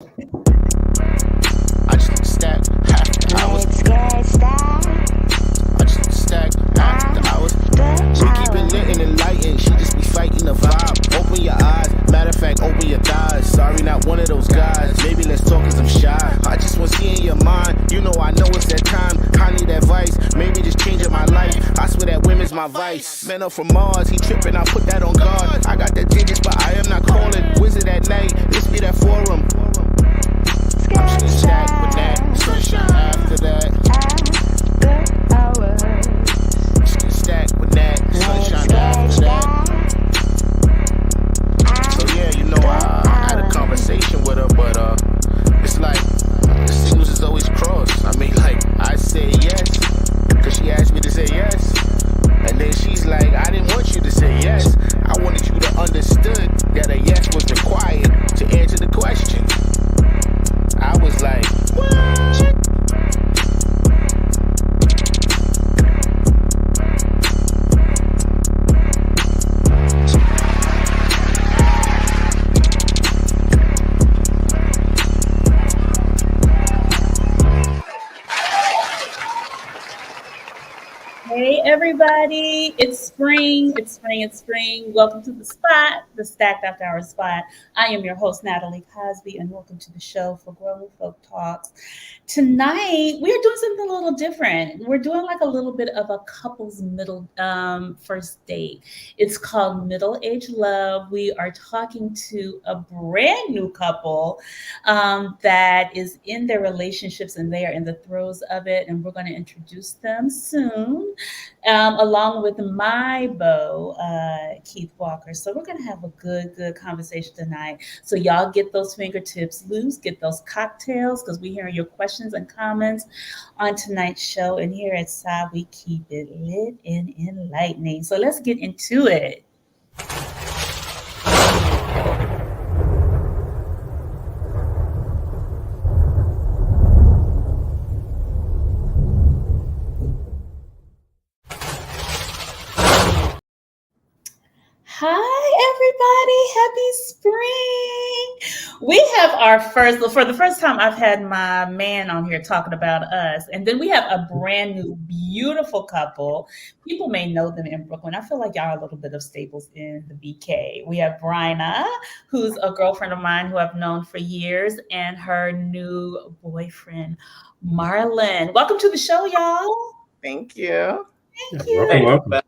I just stack half the hours. I just stack half the hours. We keep it lit and enlightened. She just be fighting the vibe. Open your eyes. Matter of fact, open your thighs. Sorry, not one of those guys. Maybe let's talk cause I'm shy. I just want to see in your mind. You know I know it's that time. I need advice. Maybe just changing my life. I swear that women's my vice. Men are from Mars. He tripping. I put that on guard. I got the digits, but I am not calling. Wizard at night. This be that forum. I'm just stacked with that. Sunshine after that. Just stacked with that. Sunshine after that. So yeah, you know, I had a conversation with her, but it's like the signals is always crossed. I mean, like, I say yes, cause she asked me to say yes. And then she's like, I didn't want you to say yes. I wanted you to understood that a yes was required to answer the question. I was like, what? Hey everybody, it's spring, it's spring, it's spring. Welcome to the spot, the Stacked After Hours spot. I am your host, Natalie Cosby, and welcome to the show for Grown Folk Talks. Tonight, we are doing something a little different. We're doing like a little bit of a couple's middle first date. It's called Middle Age Love. We are talking to a brand new couple that is in their relationships and they are in the throes of it, and we're going to introduce them soon. Along with my beau, Keith Walker. So we're going to have a good conversation tonight. So y'all get those fingertips loose, get those cocktails, because we hear your questions and comments on tonight's show. And here at SAD, we keep it lit and enlightening. So let's get into it. Hi, everybody. Happy spring. We have our for the first time, I've had my man on here talking about us. And then we have a brand new, beautiful couple. People may know them in Brooklyn. I feel like y'all are a little bit of staples in the BK. We have Bryna, who's a girlfriend of mine who I've known for years, and her new boyfriend, Marlon. Welcome to the show, y'all. Thank you. Thank you. Welcome.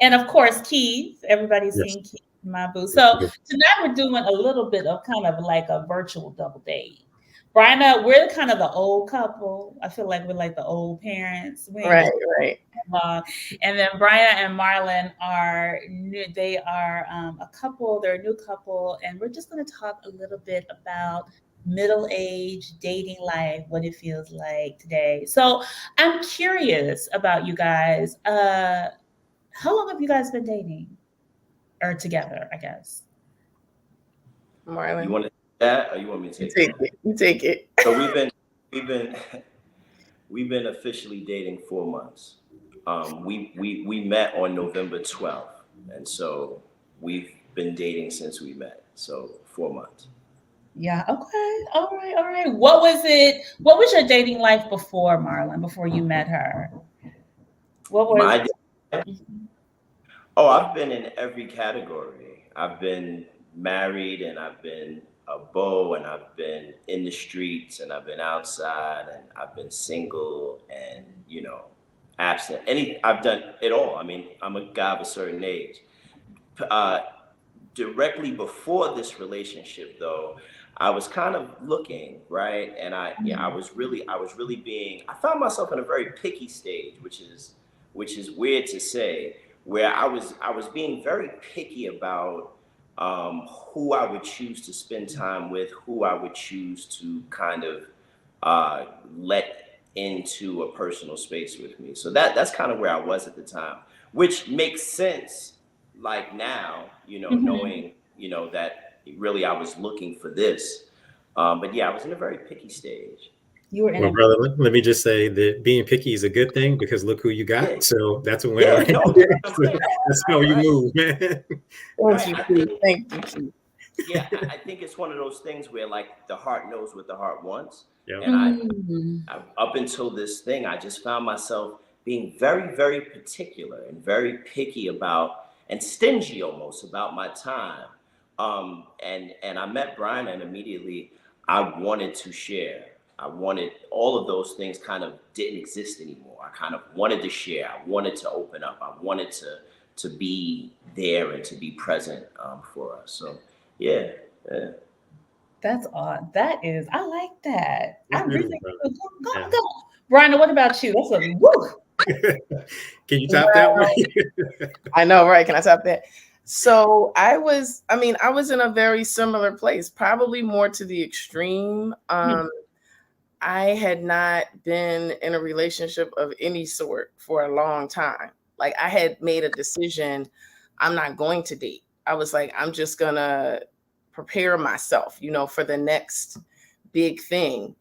And of course, Keith. Everybody's seen Keith, my boo. So tonight we're doing a little bit of kind of like a virtual double date. Bryna, we're kind of the old couple. I feel like we're like the old parents. Right. And then Bryna and Marlon are new. They are a couple. They're a new couple, and we're just going to talk a little bit about middle age dating life, what it feels like today. So I'm curious about you guys. How long have you guys been dating or together, I guess? Marlon. You want to take that or you want me to take it? You take it. So we've been officially dating 4 months. We met on November 12th. And so we've been dating since we met. So 4 months. Yeah, okay. All right. What was your dating life before, Marlon, before you met her? What was Oh, I've been in every category. I've been married and I've been a beau and I've been in the streets and I've been outside and I've been single and, absent. I've done it all. I mean, I'm a guy of a certain age. Directly before this relationship though, I was kind of looking, right? And I found myself in a very picky stage, which is weird to say, where I was being very picky about who I would choose to spend time with, who I would choose to kind of let into a personal space with me. So that's kind of where I was at the time, which makes sense like now, knowing, that really I was looking for this. But yeah, I was in a very picky stage. Well, brother, let me just say that being picky is a good thing because look who you got. Yeah. So that's a win. That's how you move, man. Thank you, Keith. Yeah, I think it's one of those things where like the heart knows what the heart wants. Yeah. And Mm. up until this thing, I just found myself being very, very particular and very picky about and stingy almost about my time. And I met Brian, and immediately I wanted to share. I wanted all of those things kind of didn't exist anymore. I kind of wanted to share. I wanted to open up. I wanted to be there and to be present for us. So yeah, yeah. That's odd. That is, I like that. I It's really beautiful. go, Yeah. go. Brian, what about you? That's a woo. Can you top that one? I know, right? Can I top that? So I was in a very similar place, probably more to the extreme. I had not been in a relationship of any sort for a long time. Like I had made a decision, I'm not going to date. I was like, I'm just gonna prepare myself, for the next big thing.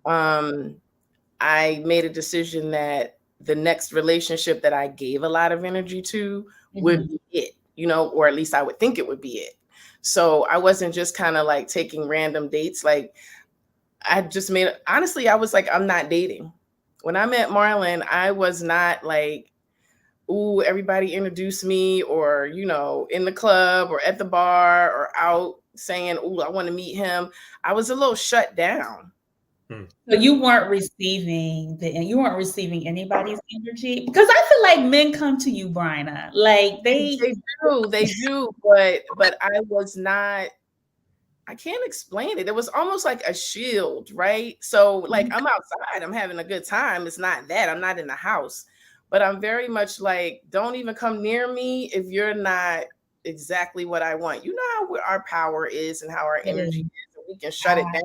I made a decision that the next relationship that I gave a lot of energy to would be it, or at least I would think it would be it. So I wasn't just kind of like taking random dates. Like honestly, I was like, I'm not dating. When I met Marlon, I was not like, ooh, everybody introduced me or, in the club or at the bar or out saying, ooh, I want to meet him. I was a little shut down. So you weren't receiving anybody's energy, because I feel like men come to you, Bryna, like they do, but I was not. I can't explain it. It was almost like a shield, right? So like I'm outside, I'm having a good time. It's not that I'm not in the house, but I'm very much like, don't even come near me if you're not exactly what I want. You know how our power is and how our energy is. We can shut it down.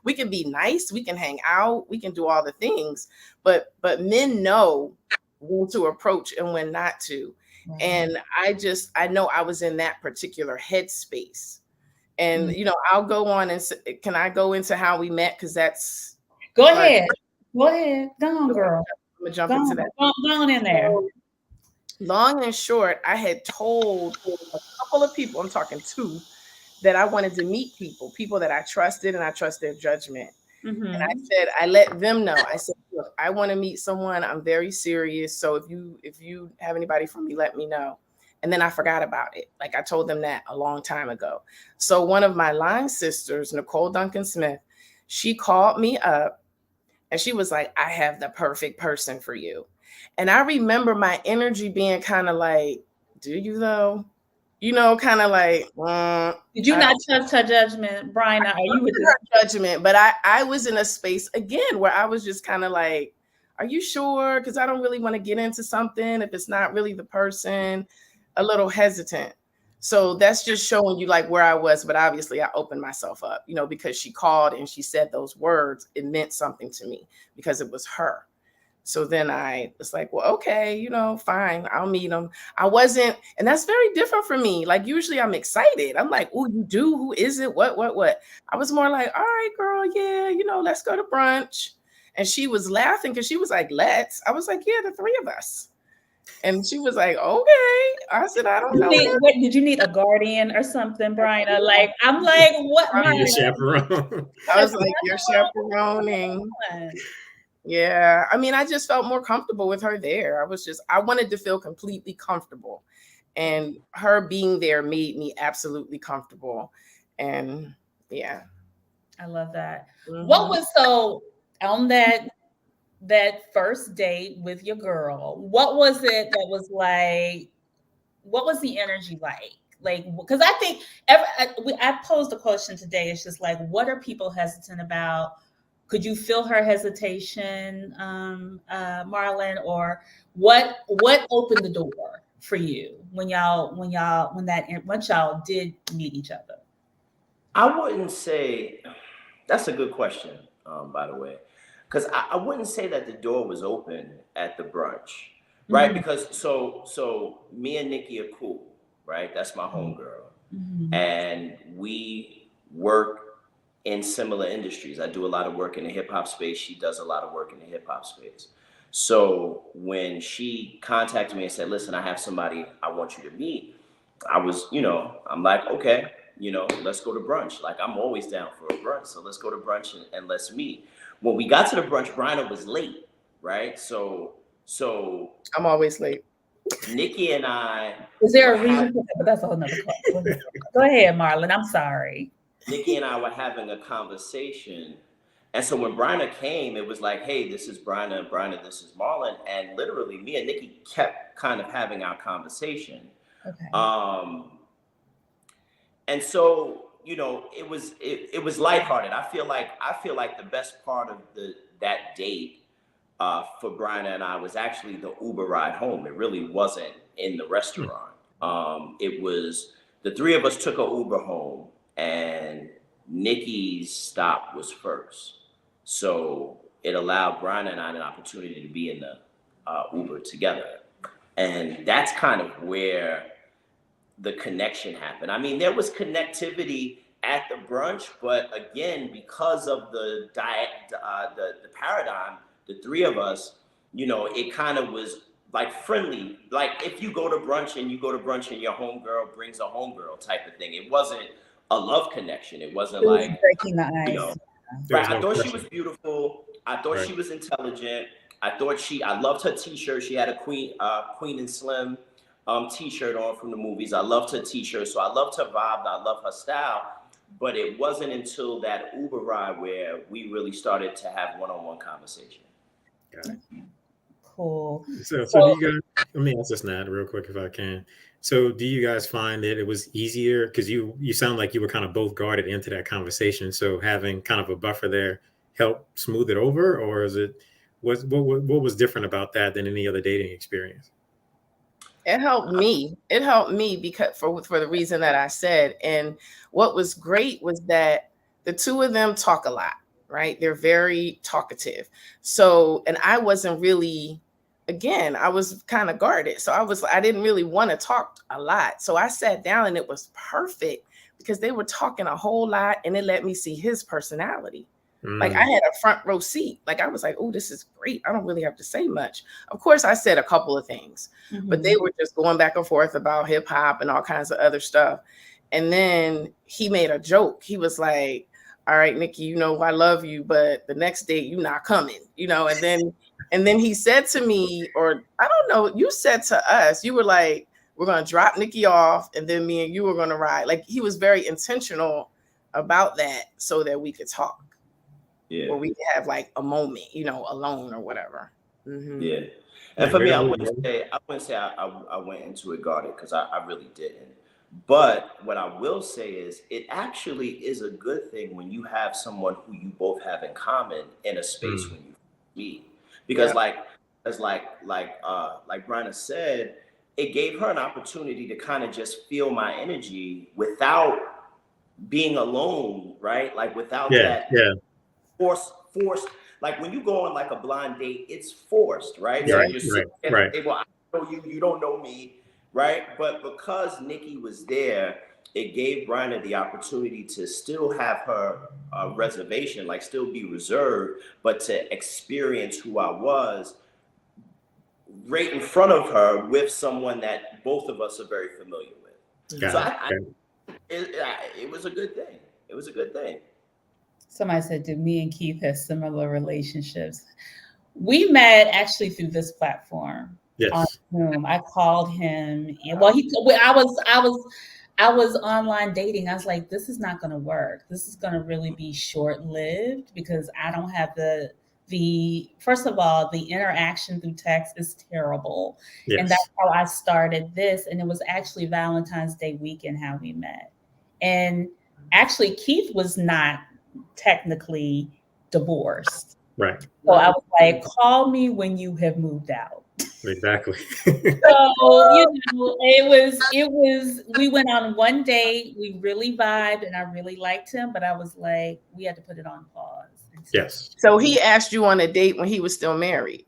We can be nice. We can hang out. We can do all the things, but men know when to approach and when not to. Right. And I know I was in that particular headspace. And, I'll go on and can I go into how we met? Because that's. Go ahead. Go on, girl. I'm going to jump into that. Go on in there. So, long and short, I had told a couple of people, I'm talking 2, that I wanted to meet people that I trusted and I trust their judgment. And I said, I let them know. I said, look, I want to meet someone. I'm very serious. So if you have anybody for me, let me know. And then I forgot about it. Like I told them that a long time ago. So one of my line sisters, Nicole Duncan Smith, she called me up and she was like, I have the perfect person for you. And I remember my energy being kind of like, do you though? Kind of like, did you not trust her judgment, Brian? Are you with her judgment? But I was in a space again where I was just kind of like, are you sure? Because I don't really want to get into something if it's not really the person. A little hesitant. So that's just showing you like where I was. But obviously I opened myself up, because she called and she said those words. It meant something to me because it was her. So then I was like, well, okay, fine, I'll meet him. I wasn't, and that's very different for me. Like usually I'm excited. I'm like, oh, you do? Who is it? What? I was more like, all right, girl, yeah, let's go to brunch. And she was laughing because she was like, let's. I was like, yeah, the 3 of us. And she was like, okay. I said, I don't know. Did you need a guardian or something, Brian? Like, I'm like, what? Your chaperone. I was like, you're chaperoning. Yeah. I mean, I just felt more comfortable with her there. I wanted to feel completely comfortable. And her being there made me absolutely comfortable. And yeah. I love that. What was so on that first date with your girl? What was it that was like? What was the energy like? Like, because I think I posed a question today. It's just like, what are people hesitant about? Could you feel her hesitation, Marlon, or what opened the door for you once y'all did meet each other? I wouldn't say that's a good question, by the way, because I wouldn't say that the door was open at the brunch, right? Because so me and Nikki are cool, right? That's my homegirl, and we work in similar industries. I do a lot of work in the hip hop space. She does a lot of work in the hip hop space. So when she contacted me and said, listen, I have somebody I want you to meet, I was, I'm like, okay, let's go to brunch. Like, I'm always down for a brunch. So let's go to brunch and let's meet. When we got to the brunch, Bryna was late, right? So I'm always late. Nikki and I. Is there a reason for that? But that's a whole nother call. Go ahead, Marlon. I'm sorry. Nikki and I were having a conversation. And so when Bryna came, it was like, hey, this is Bryna, and Bryna, this is Marlon. And literally, me and Nikki kept kind of having our conversation. Okay. And so, it was lighthearted. I feel like the best part of that date for Bryna and I was actually the Uber ride home. It really wasn't in the restaurant. It was the three of us took an Uber home, and Nikki's stop was first. So it allowed Bryna and I an opportunity to be in the Uber together. And that's kind of where the connection happened. I mean, there was connectivity at the brunch, but again, because of the paradigm, the three of us, it kind of was like friendly. Like, if you go to brunch and your homegirl brings a homegirl type of thing. It wasn't a love connection. It wasn't like breaking the ice. Right. I thought she was beautiful. I thought she was intelligent. I loved her t-shirt. She had a Queen and Slim t-shirt on from the movies. I loved her t-shirt. So I loved her vibe. I loved her style. But it wasn't until that Uber ride where we really started to have one-on-one conversation. Got it. Cool. So do you guys, let me ask this, Nat, real quick if I can. So do you guys find that it was easier? Because you sound like you were kind of both guarded into that conversation. So having kind of a buffer there helped smooth it over? Or what was different about that than any other dating experience? It helped me. It helped me because for the reason that I said. And what was great was that the two of them talk a lot, right? They're very talkative. So, and I wasn't really, again, I was kind of guarded. So I didn't really want to talk a lot. So I sat down and it was perfect because they were talking a whole lot and it let me see his personality. Like, I had a front row seat. Like, I was like, oh, this is great. I don't really have to say much. Of course, I said a couple of things, but they were just going back and forth about hip hop and all kinds of other stuff. And then he made a joke. He was like, all right, Nikki, I love you, but the next date you're not coming, and then he said to me, or I don't know, you said to us, you were like, we're going to drop Nikki off and then me and you were going to ride. Like, he was very intentional about that so that we could talk. Yeah. Or we could have like a moment, alone or whatever. Mm-hmm. Yeah. And for me, I wouldn't say I went into it guarded, because I really didn't. But what I will say is it actually is a good thing when you have someone who you both have in common in a space when you meet. Because like Bryna said, it gave her an opportunity to kind of just feel my energy without being alone, right? Like, without that forced. Like, when you go on like a blind date, it's forced, right? So you're sitting at the table, I know you, you don't know me, right? But because Nikki was there, it gave Bryna the opportunity to still have her reservation, like still be reserved, but to experience who I was right in front of her with someone that both of us are very familiar with. It was a good thing. It was a good thing. Somebody said, do me and Keith have similar relationships? We met actually through this platform. Yes. On Zoom. I called him, and I was online dating. I was like, this is not going to work. This is going to really be short-lived because I don't have the first of all, the interaction through text is terrible. Yes. And that's how I started this. And it was actually Valentine's Day weekend how we met. And actually, Keith was not technically divorced. Right. So I was like, call me when you have moved out. Exactly. So, it was, we went on one date, we really vibed and I really liked him, but I was like, we had to put it on pause. Yes. So he asked you on a date when he was still married.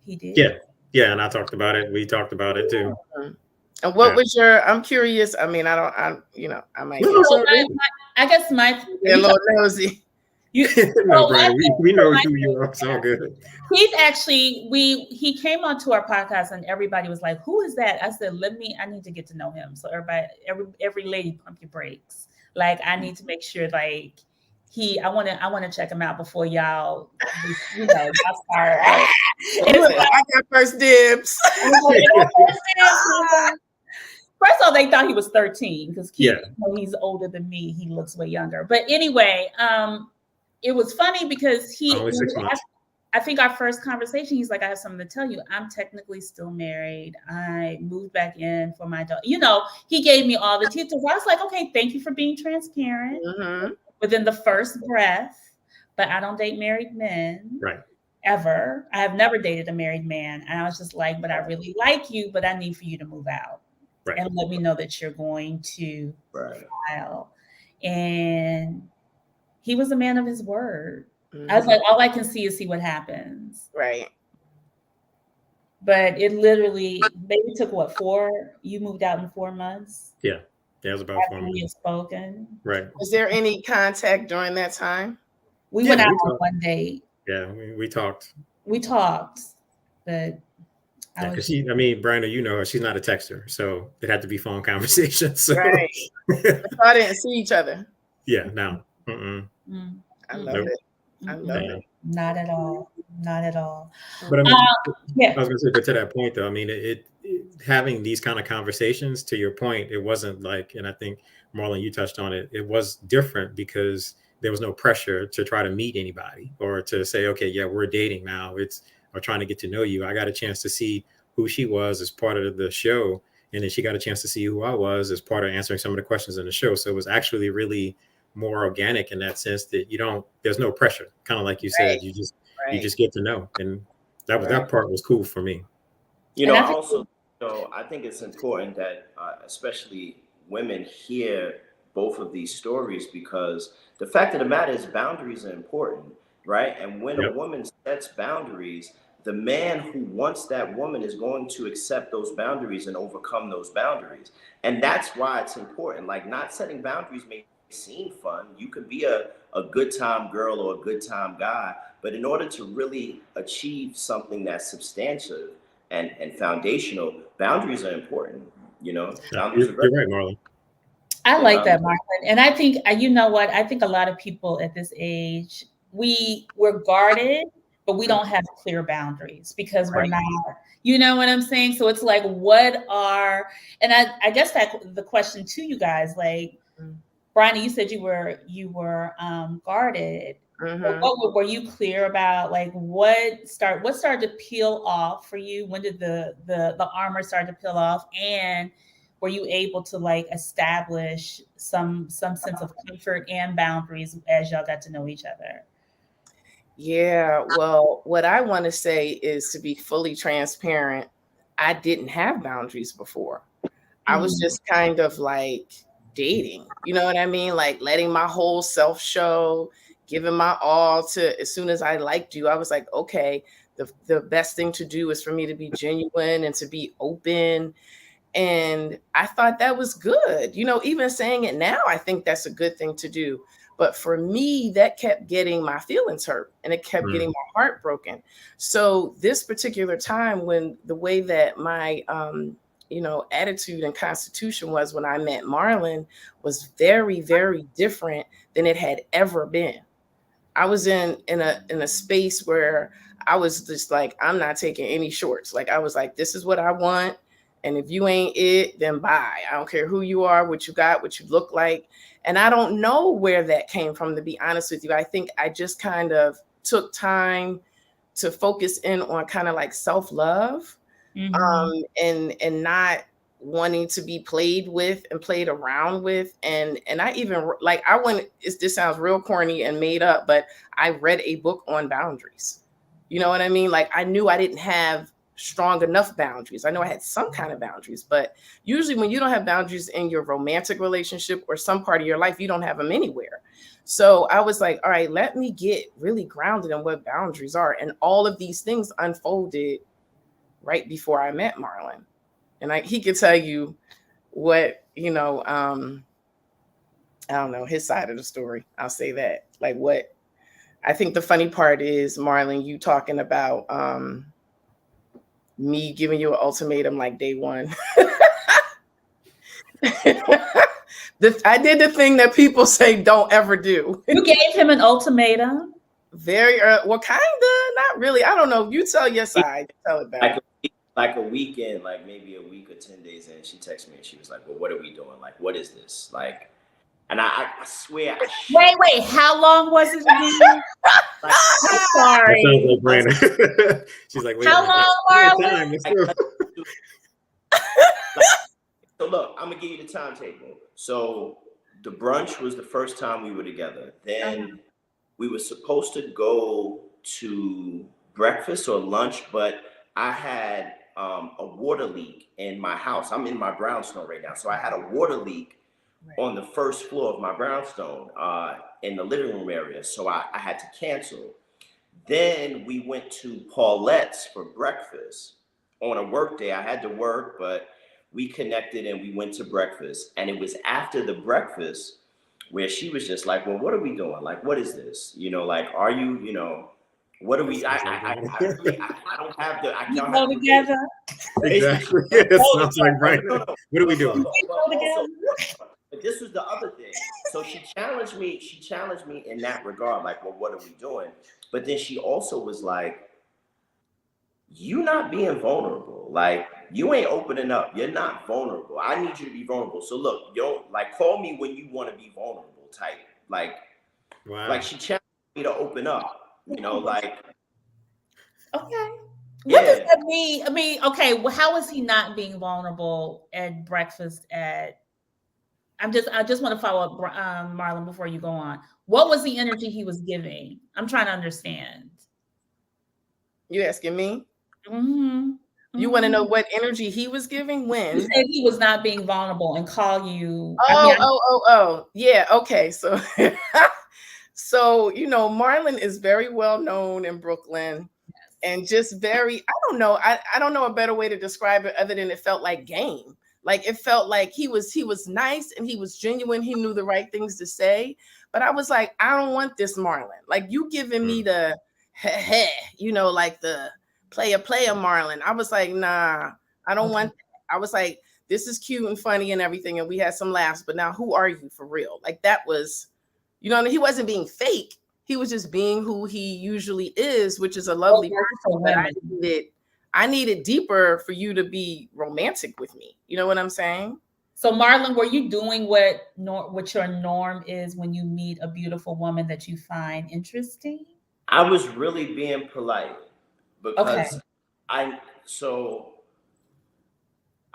He did. Yeah. Yeah. And I talked about it. We talked about it too. And what was I'm curious. I mean, I might. I guess my. You're a little nosy. No, Brian, we know who you are. It's all good. He's actually, he came onto our podcast and everybody was like, who is that? I said, I need to get to know him. So every lady pump your brakes. Like, I need to make sure, like, I want to check him out before y'all, y'all start. I got first dibs. First of all, they thought he was 13 because he's older than me. He looks way younger. But anyway, it was funny because I think our first conversation, he's like, I have something to tell you. I'm technically still married. I moved back in for my daughter. He gave me all the details. I was like, okay, thank you for being transparent. Mm-hmm. Within the first breath, but I don't date married men. Right. Ever. I have never dated a married man. And I was just like, but I really like you, but I need for you to move out. Right. And let me know that you're going to file. And he was a man of his word. Mm-hmm. I was like, all I can see what happens. Right. But it literally maybe took you moved out in 4 months? Yeah. That was about 4 months. We had spoken. Right. Was there any contact during that time? We went out on one date. Yeah, we talked. We talked, but Brandon, her, she's not a texter, so it had to be phone conversations. So. Right. I didn't see each other. Yeah, no. I love it. I love it. Not at all. Not at all. But I was going to say, but to that point, though, it having these kind of conversations, to your point, it wasn't like, and I think Marlon, you touched on it. It was different because there was no pressure to try to meet anybody or to say, okay, yeah, we're dating now. Or trying to get to know you. I got a chance to see who she was as part of the show. And then she got a chance to see who I was as part of answering some of the questions in the show. So it was actually really more organic in that sense that there's no pressure. Kind of like you said, you just get to know. And that part was cool for me. I think it's important that especially women hear both of these stories, because the fact of the matter is boundaries are important, right? And when a woman sets boundaries, the man who wants that woman is going to accept those boundaries and overcome those boundaries. And that's why it's important. Like, not setting boundaries may seem fun. You could be a good time girl or a good time guy, but in order to really achieve something that's substantive and foundational, boundaries are important. You're right, Marlon. I like that, Marlon. And I think, I think a lot of people at this age, we're guarded, but we don't have clear boundaries because we're not, you know what I'm saying? So it's like, and I guess that the question to you guys, like, Brian, you said you were guarded. Mm-hmm. But what were you clear about? Like, what started to peel off for you? When did the armor start to peel off? And were you able to like establish some sense of comfort and boundaries as y'all got to know each other? Yeah, well, what I want to say is, to be fully transparent, I didn't have boundaries before. I was just kind of like dating, you know what I mean? Like letting my whole self show, giving my all to, as soon as I liked you, I was like, okay, the best thing to do is for me to be genuine and to be open. And I thought that was good. Even saying it now, I think that's a good thing to do. But for me, that kept getting my feelings hurt and it kept getting my heart broken. So this particular time, when the way that my, attitude and constitution was when I met Marlon was very, very different than it had ever been. I was in a space where I was just like, I'm not taking any shorts. Like, I was like, this is what I want. And if you ain't it, then bye. I don't care who you are, what you got, what you look like. And I don't know where that came from, to be honest with you. I think I just kind of took time to focus in on kind of like self-love, and not wanting to be played with and played around with. And I even like, this sounds real corny and made up, but I read a book on boundaries. You know what I mean? Like, I knew I didn't have strong enough boundaries. I know I had some kind of boundaries, but usually when you don't have boundaries in your romantic relationship or some part of your life, you don't have them anywhere. So I was like, all right, let me get really grounded in what boundaries are. And all of these things unfolded right before I met Marlon. And he could tell you what, I don't know, his side of the story. I'll say that. Like, what I think the funny part is, Marlon, you talking about me giving you an ultimatum like day one. I did the thing that people say don't ever do. You gave him an ultimatum. Very well, kinda, not really. I don't know. You tell your side. Tell it back. Like a weekend, like maybe a week or 10 days in, she texted me and she was like, "Well, what are we doing? Like, what is this?" Like, and I swear. Wait. How long was it again? Like, I'm sorry. That sounds like Brandon. She's like, wait, How long, Marlon? So look, I'm gonna give you the timetable. So the brunch was the first time we were together. Then we were supposed to go to breakfast or lunch, but I had a water leak in my house. I'm in my brownstone right now, so I had a water leak on the first floor of my brownstone in the living room area. So I had to cancel. Then we went to Paulette's for breakfast on a work day. I had to work, but we connected and we went to breakfast. And it was after the breakfast where she was just like, "Well, what are we doing? Like, what is this? You know, like, are you, you know, what are we?" I don't have the. I You don't go have together. Exactly. It sounds like Brandon. What are we doing? But this was the other thing. So she challenged me. She challenged me in that regard, like, "Well, what are we doing?" But then she also was like, "You not being vulnerable. Like, you ain't opening up. You're not vulnerable. I need you to be vulnerable. So look, you don't like call me when you want to be vulnerable." Type Wow. like she challenged me to open up. You know, like. Okay. Yeah. What does that mean? I mean, okay, well, how is he not being vulnerable at breakfast at I just want to follow up, Marlon, before you go on. What was the energy he was giving? I'm trying to understand. You asking me? Mm-hmm. You want to know what energy he was giving when? He said he was not being vulnerable and call you. Yeah. Okay. So, so you know, Marlon is very well known in Brooklyn, and just very. I don't know. I don't know a better way to describe it other than it felt like game. Like it felt like he was nice and he was genuine. He knew the right things to say. But I was like, I don't want this Marlon. Like you giving me the you know, like the player Marlon. I was like, nah, I don't want that. I was like, this is cute and funny and everything, and we had some laughs, but now who are you for real? Like that was, you know, he wasn't being fake. He was just being who he usually is, which is a lovely person. But I needed deeper for you to be romantic with me. You know what I'm saying? So Marlon, were you doing what your norm is when you meet a beautiful woman that you find interesting? I was really being polite because I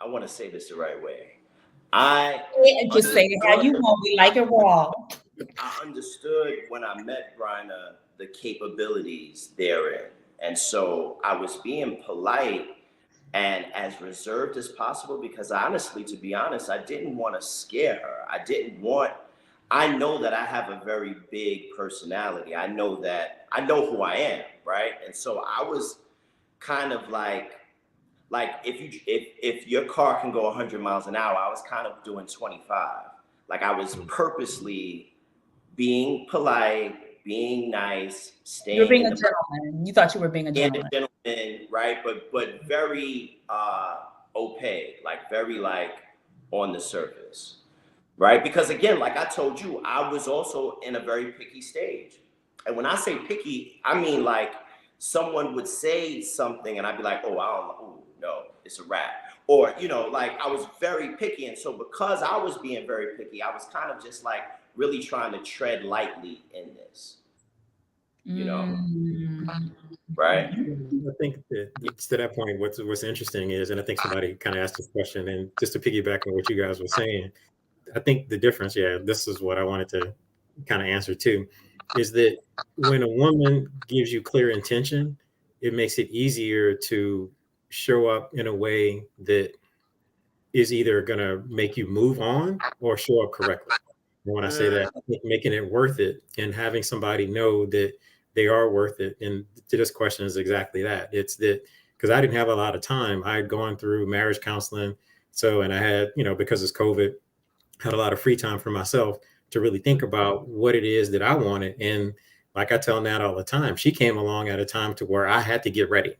want to say this the right way. Just say it how you want. We like it raw. I understood when I met Bryna the capabilities therein. And so I was being polite and as reserved as possible because honestly, to be honest, I didn't want to scare her. I know that I have a very big personality. I know who I am, right? And so I was kind of like if your car can go 100 miles an hour, I was kind of doing 25. Like I was purposely being polite, being nice, staying. You're being a gentleman. You thought you were being a gentleman. Right? But very opaque, like very like on the surface. Right? Because again, like I told you, I was also in a very picky stage. And when I say picky, I mean like someone would say something and I'd be like, oh, I don't know. Ooh, no, it's a wrap. Or, you know, like I was very picky. And so because I was being very picky, I was kind of just like really trying to tread lightly in this, you know? Right. I think that to that point, what's interesting is, and I think somebody kind of asked this question, and just to piggyback on what you guys were saying, I think the difference, this is what I wanted to kind of answer too, is that when a woman gives you clear intention, it makes it easier to show up in a way that is either going to make you move on or show up correctly. And when I say that, making it worth it and having somebody know that they are worth it. And to this question is exactly that. It's that because I didn't have a lot of time. I had gone through marriage counseling. So, and I had, you know, because it's COVID, had a lot of free time for myself to really think about what it is that I wanted. And like I tell Nat all the time, she came along at a time to where I had to get ready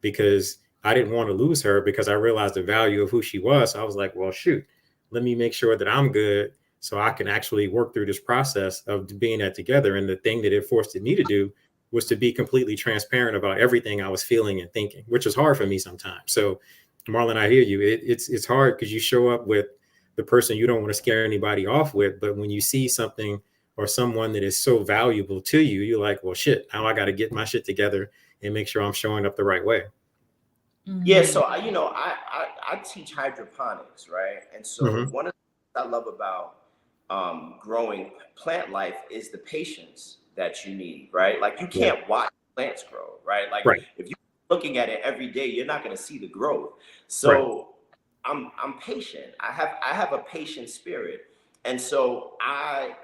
because I didn't want to lose her because I realized the value of who she was. So I was like, well, shoot, let me make sure that I'm good so I can actually work through this process of being that together. And the thing that it forced me to do was to be completely transparent about everything I was feeling and thinking, which is hard for me sometimes. So Marlon, I hear you. It's hard because you show up with the person you don't want to scare anybody off with. But when you see something or someone that is so valuable to you, you're like, well, shit, now I got to get my shit together and make sure I'm showing up the right way. Yeah, so I teach hydroponics, right? And so one of the things I love about growing plant life is the patience that you need, right? Like you can't watch plants grow, right? Like if you're looking at it every day, you're not going to see the growth. So I'm patient. I have a patient spirit, and so I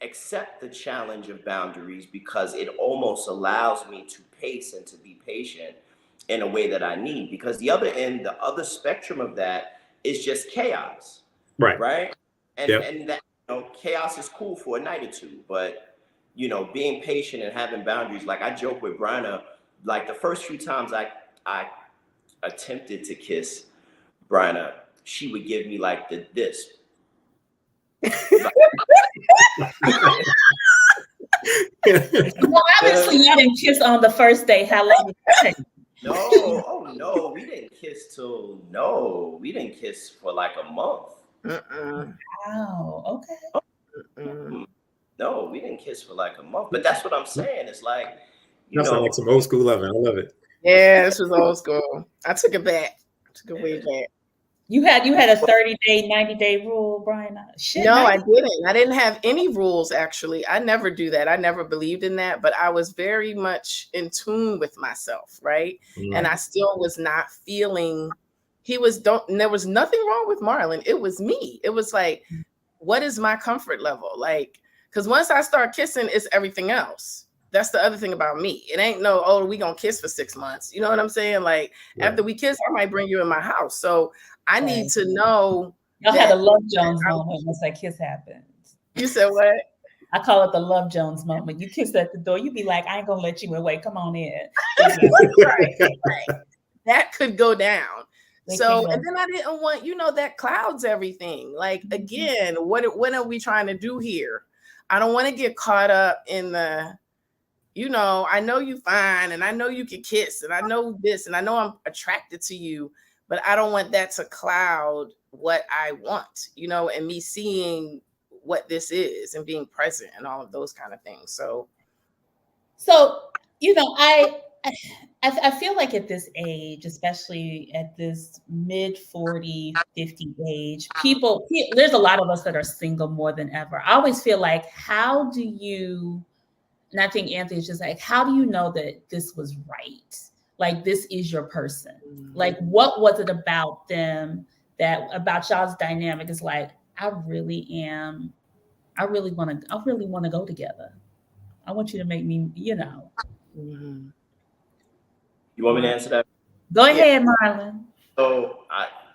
accept the challenge of boundaries because it almost allows me to pace and to be patient in a way that I need, because the other end, the other spectrum of that is just chaos. Right. And that, chaos is cool for a night or two, but being patient and having boundaries. Like I joke with Bryna, like the first few times I attempted to kiss Bryna, she would give me like this. Well, obviously you didn't kiss on the first day. How long did it take? No, we didn't kiss for like a month. Wow, okay. No, we didn't kiss for like a month. But that's what I'm saying. It's like, that's like some old school loving. I love it. Yeah, this was old school. I took it back. Took it way back. You had a 30-day, 90-day rule, Brian? Shit, no, I didn't. I didn't have any rules, actually. I never do that. I never believed in that, but I was very much in tune with myself, right? And I still was not feeling, there was nothing wrong with Marlon. It was me. It was like, what is my comfort level? Like, because once I start kissing, it's everything else. That's the other thing about me. It ain't we gonna kiss for 6 months. You know what I'm saying? Like after we kiss, I might bring you in my house. So I need to know. Y'all had a Love Jones moment once that kiss happened. You said what? I call it the Love Jones moment. You kiss at the door, you be like, I ain't gonna let you in. Wait, come on in. Right. That could go down. And then I didn't want, that clouds everything. Like, again, what are we trying to do here? I don't want to get caught up in the, I know you fine and I know you can kiss and I know this and I know I'm attracted to you, but I don't want that to cloud what I want, and me seeing what this is and being present and all of those kind of things. So I feel like at this age, especially at this mid 40, 50 age, there's a lot of us that are single more than ever. I always feel like, and I think Anthony's just like, how do you know that this was right? Like, this is your person. Like, what was it about them about y'all's dynamic is like, I really want to go together. I want you to make me, You want me to answer that? Go ahead, Marlon.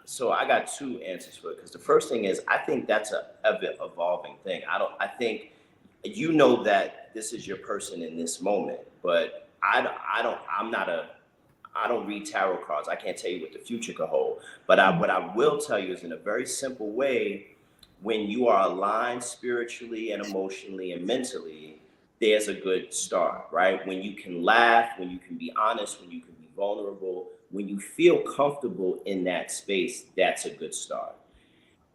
So I got two answers for it, because the first thing is, I think that's a evolving thing. I think that this is your person in this moment, but I don't read tarot cards. I can't tell you what the future could hold. But what I will tell you is, in a very simple way, when you are aligned spiritually and emotionally and mentally, there's a good start, right? When you can laugh, when you can be honest, when you can be vulnerable, when you feel comfortable in that space, that's a good start.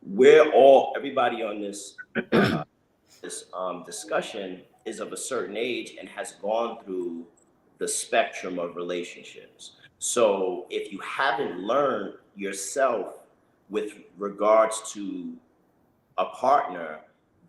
Everybody on this discussion is of a certain age and has gone through the spectrum of relationships. So if you haven't learned yourself with regards to a partner,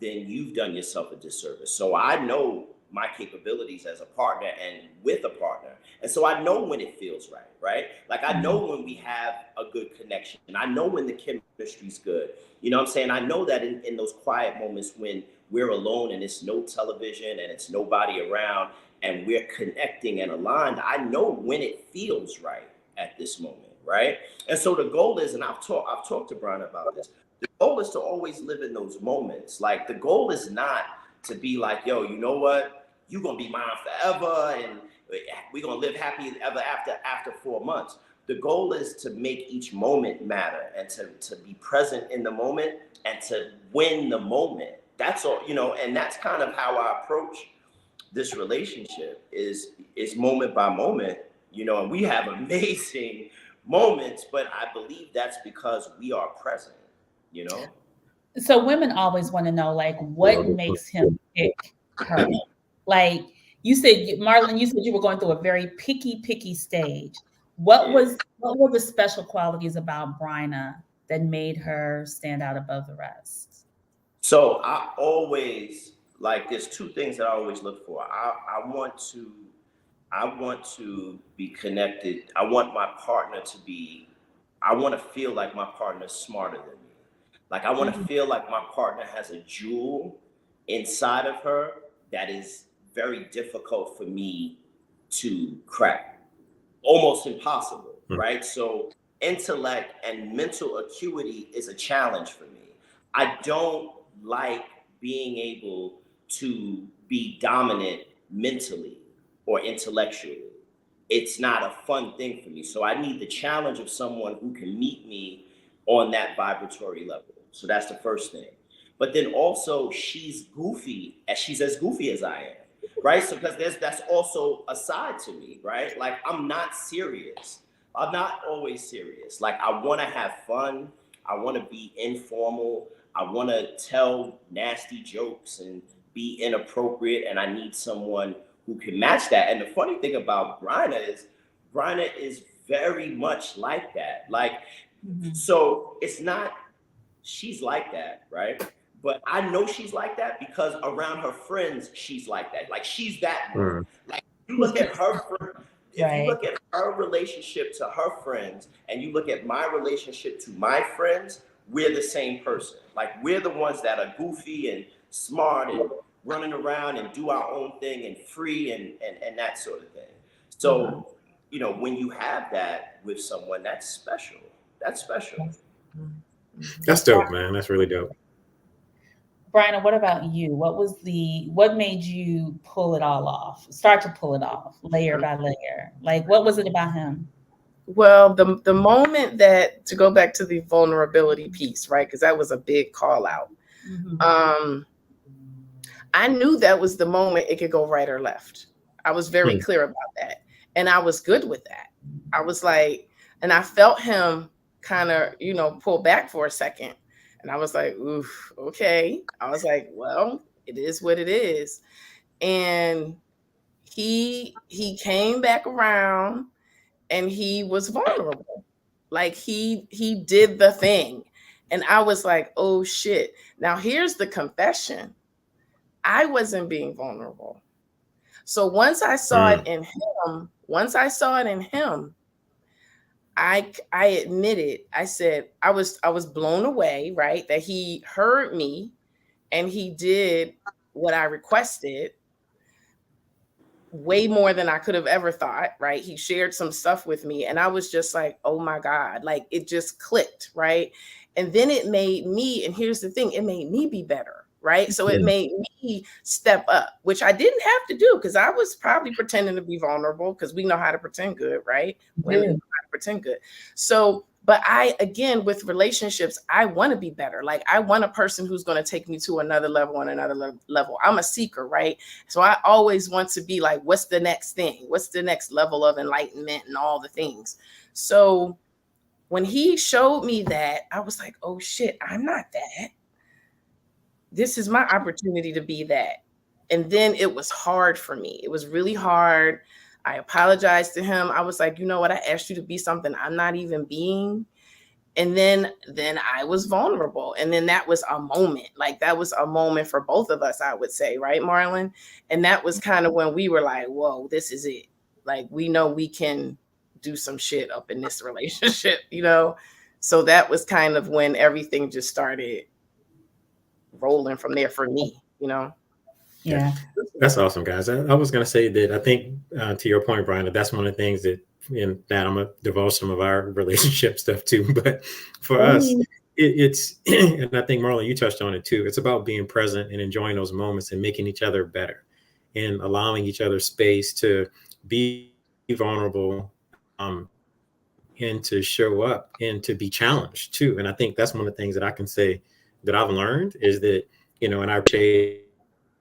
then you've done yourself a disservice. So I know my capabilities as a partner and with a partner. And so I know when it feels right? Like I know when we have a good connection, and I know when the chemistry's good. You know what I'm saying? I know that in those quiet moments when we're alone and it's no television and it's nobody around and we're connecting and aligned, I know when it feels right at this moment, right? And so the goal is, and I've talked to Brian about this, the goal is to always live in those moments. Like, the goal is not to be like, yo, you know what? You're going to be mine forever and we're going to live happy ever after 4 months. the goal is to make each moment matter and to be present in the moment and to win the moment. That's all, you know, and that's kind of how I approach this relationship is moment by moment, you know, and we have amazing moments, but I believe that's because we are present, you know? So women always want to know, like, what makes him pick her? Like you said, Marlon, you said you were going through a very picky stage. What were the special qualities about Bryna that made her stand out above the rest? So I always, like, there's two things that I always look for. I want to be connected. I want my partner to be, I want to feel like my partner's smarter than me. Like, I want to feel like my partner has a jewel inside of her that is very difficult for me to crack. Almost impossible, right? So intellect and mental acuity is a challenge for me. I don't like being able to be dominant mentally or intellectually. It's not a fun thing for me. So I need the challenge of someone who can meet me on that vibratory level. So that's the first thing. But then also she's as goofy as I am, right? So because that's also a side to me, right? Like, I'm not serious. I'm not always serious. Like, I want to have fun. I want to be informal. I want to tell nasty jokes and be inappropriate, and I need someone who can match that. And the funny thing about Bryna is very much like that. Like, so it's not, she's like that, right? But I know she's like that because around her friends, she's like that. Like, she's that one. Like, you look at her, if you look at her relationship to her friends and you look at my relationship to my friends, we're the same person. Like, we're the ones that are goofy and smart and running around and do our own thing and free and that sort of thing. So, you know, when you have that with someone, that's special. That's special. That's dope, man. That's really dope. Bryna, what about you? What made you pull it all off? Start to pull it off layer by layer. Like, what was it about him? Well, the moment that, to go back to the vulnerability piece, right? Because that was a big call out. I knew that was the moment it could go right or left. I was very clear about that. And I was good with that. I was like, and I felt him kind of, you know, pull back for a second. And I was like, oof, okay. I was like, well, it is what it is. And he came back around and he was vulnerable. Like, he did the thing. And I was like, oh shit. Now here's the confession. I wasn't being vulnerable. So once I saw it in him, I admitted, I said, I was blown away, right? That he heard me and he did what I requested way more than I could have ever thought, right? He shared some stuff with me and I was just like, oh my God, like, it just clicked, right? And then it made me, and here's the thing, it made me be better, right? So it made me step up, which I didn't have to do because I was probably pretending to be vulnerable because we know how to pretend good, right? Women know how to pretend good. So, but I, again, with relationships, I want to be better. Like, I want a person who's going to take me to another level and another level. I'm a seeker, right? So I always want to be like, what's the next thing? What's the next level of enlightenment and all the things? So when he showed me that, I was like, oh shit, I'm not that. This is my opportunity to be that. And then it was hard for me. It was really hard. I apologized to him. I was like, you know what? I asked you to be something I'm not even being. And then I was vulnerable. And then that was a moment. Like, that was a moment for both of us, I would say, right, Marlon? And that was kind of when we were like, whoa, this is it. Like, we know we can do some shit up in this relationship, you know? So that was kind of when everything just started rolling from there for me, you know? Yeah. That's awesome, guys. I was going to say that I think, to your point, Brian, that's one of the things that, and that I'm going to divulge some of our relationship stuff too. But for us, it's, and I think Marlon, you touched on it too. It's about being present and enjoying those moments and making each other better and allowing each other space to be vulnerable. and to show up and to be challenged too. And I think that's one of the things that I can say that I've learned is that, and I appreciate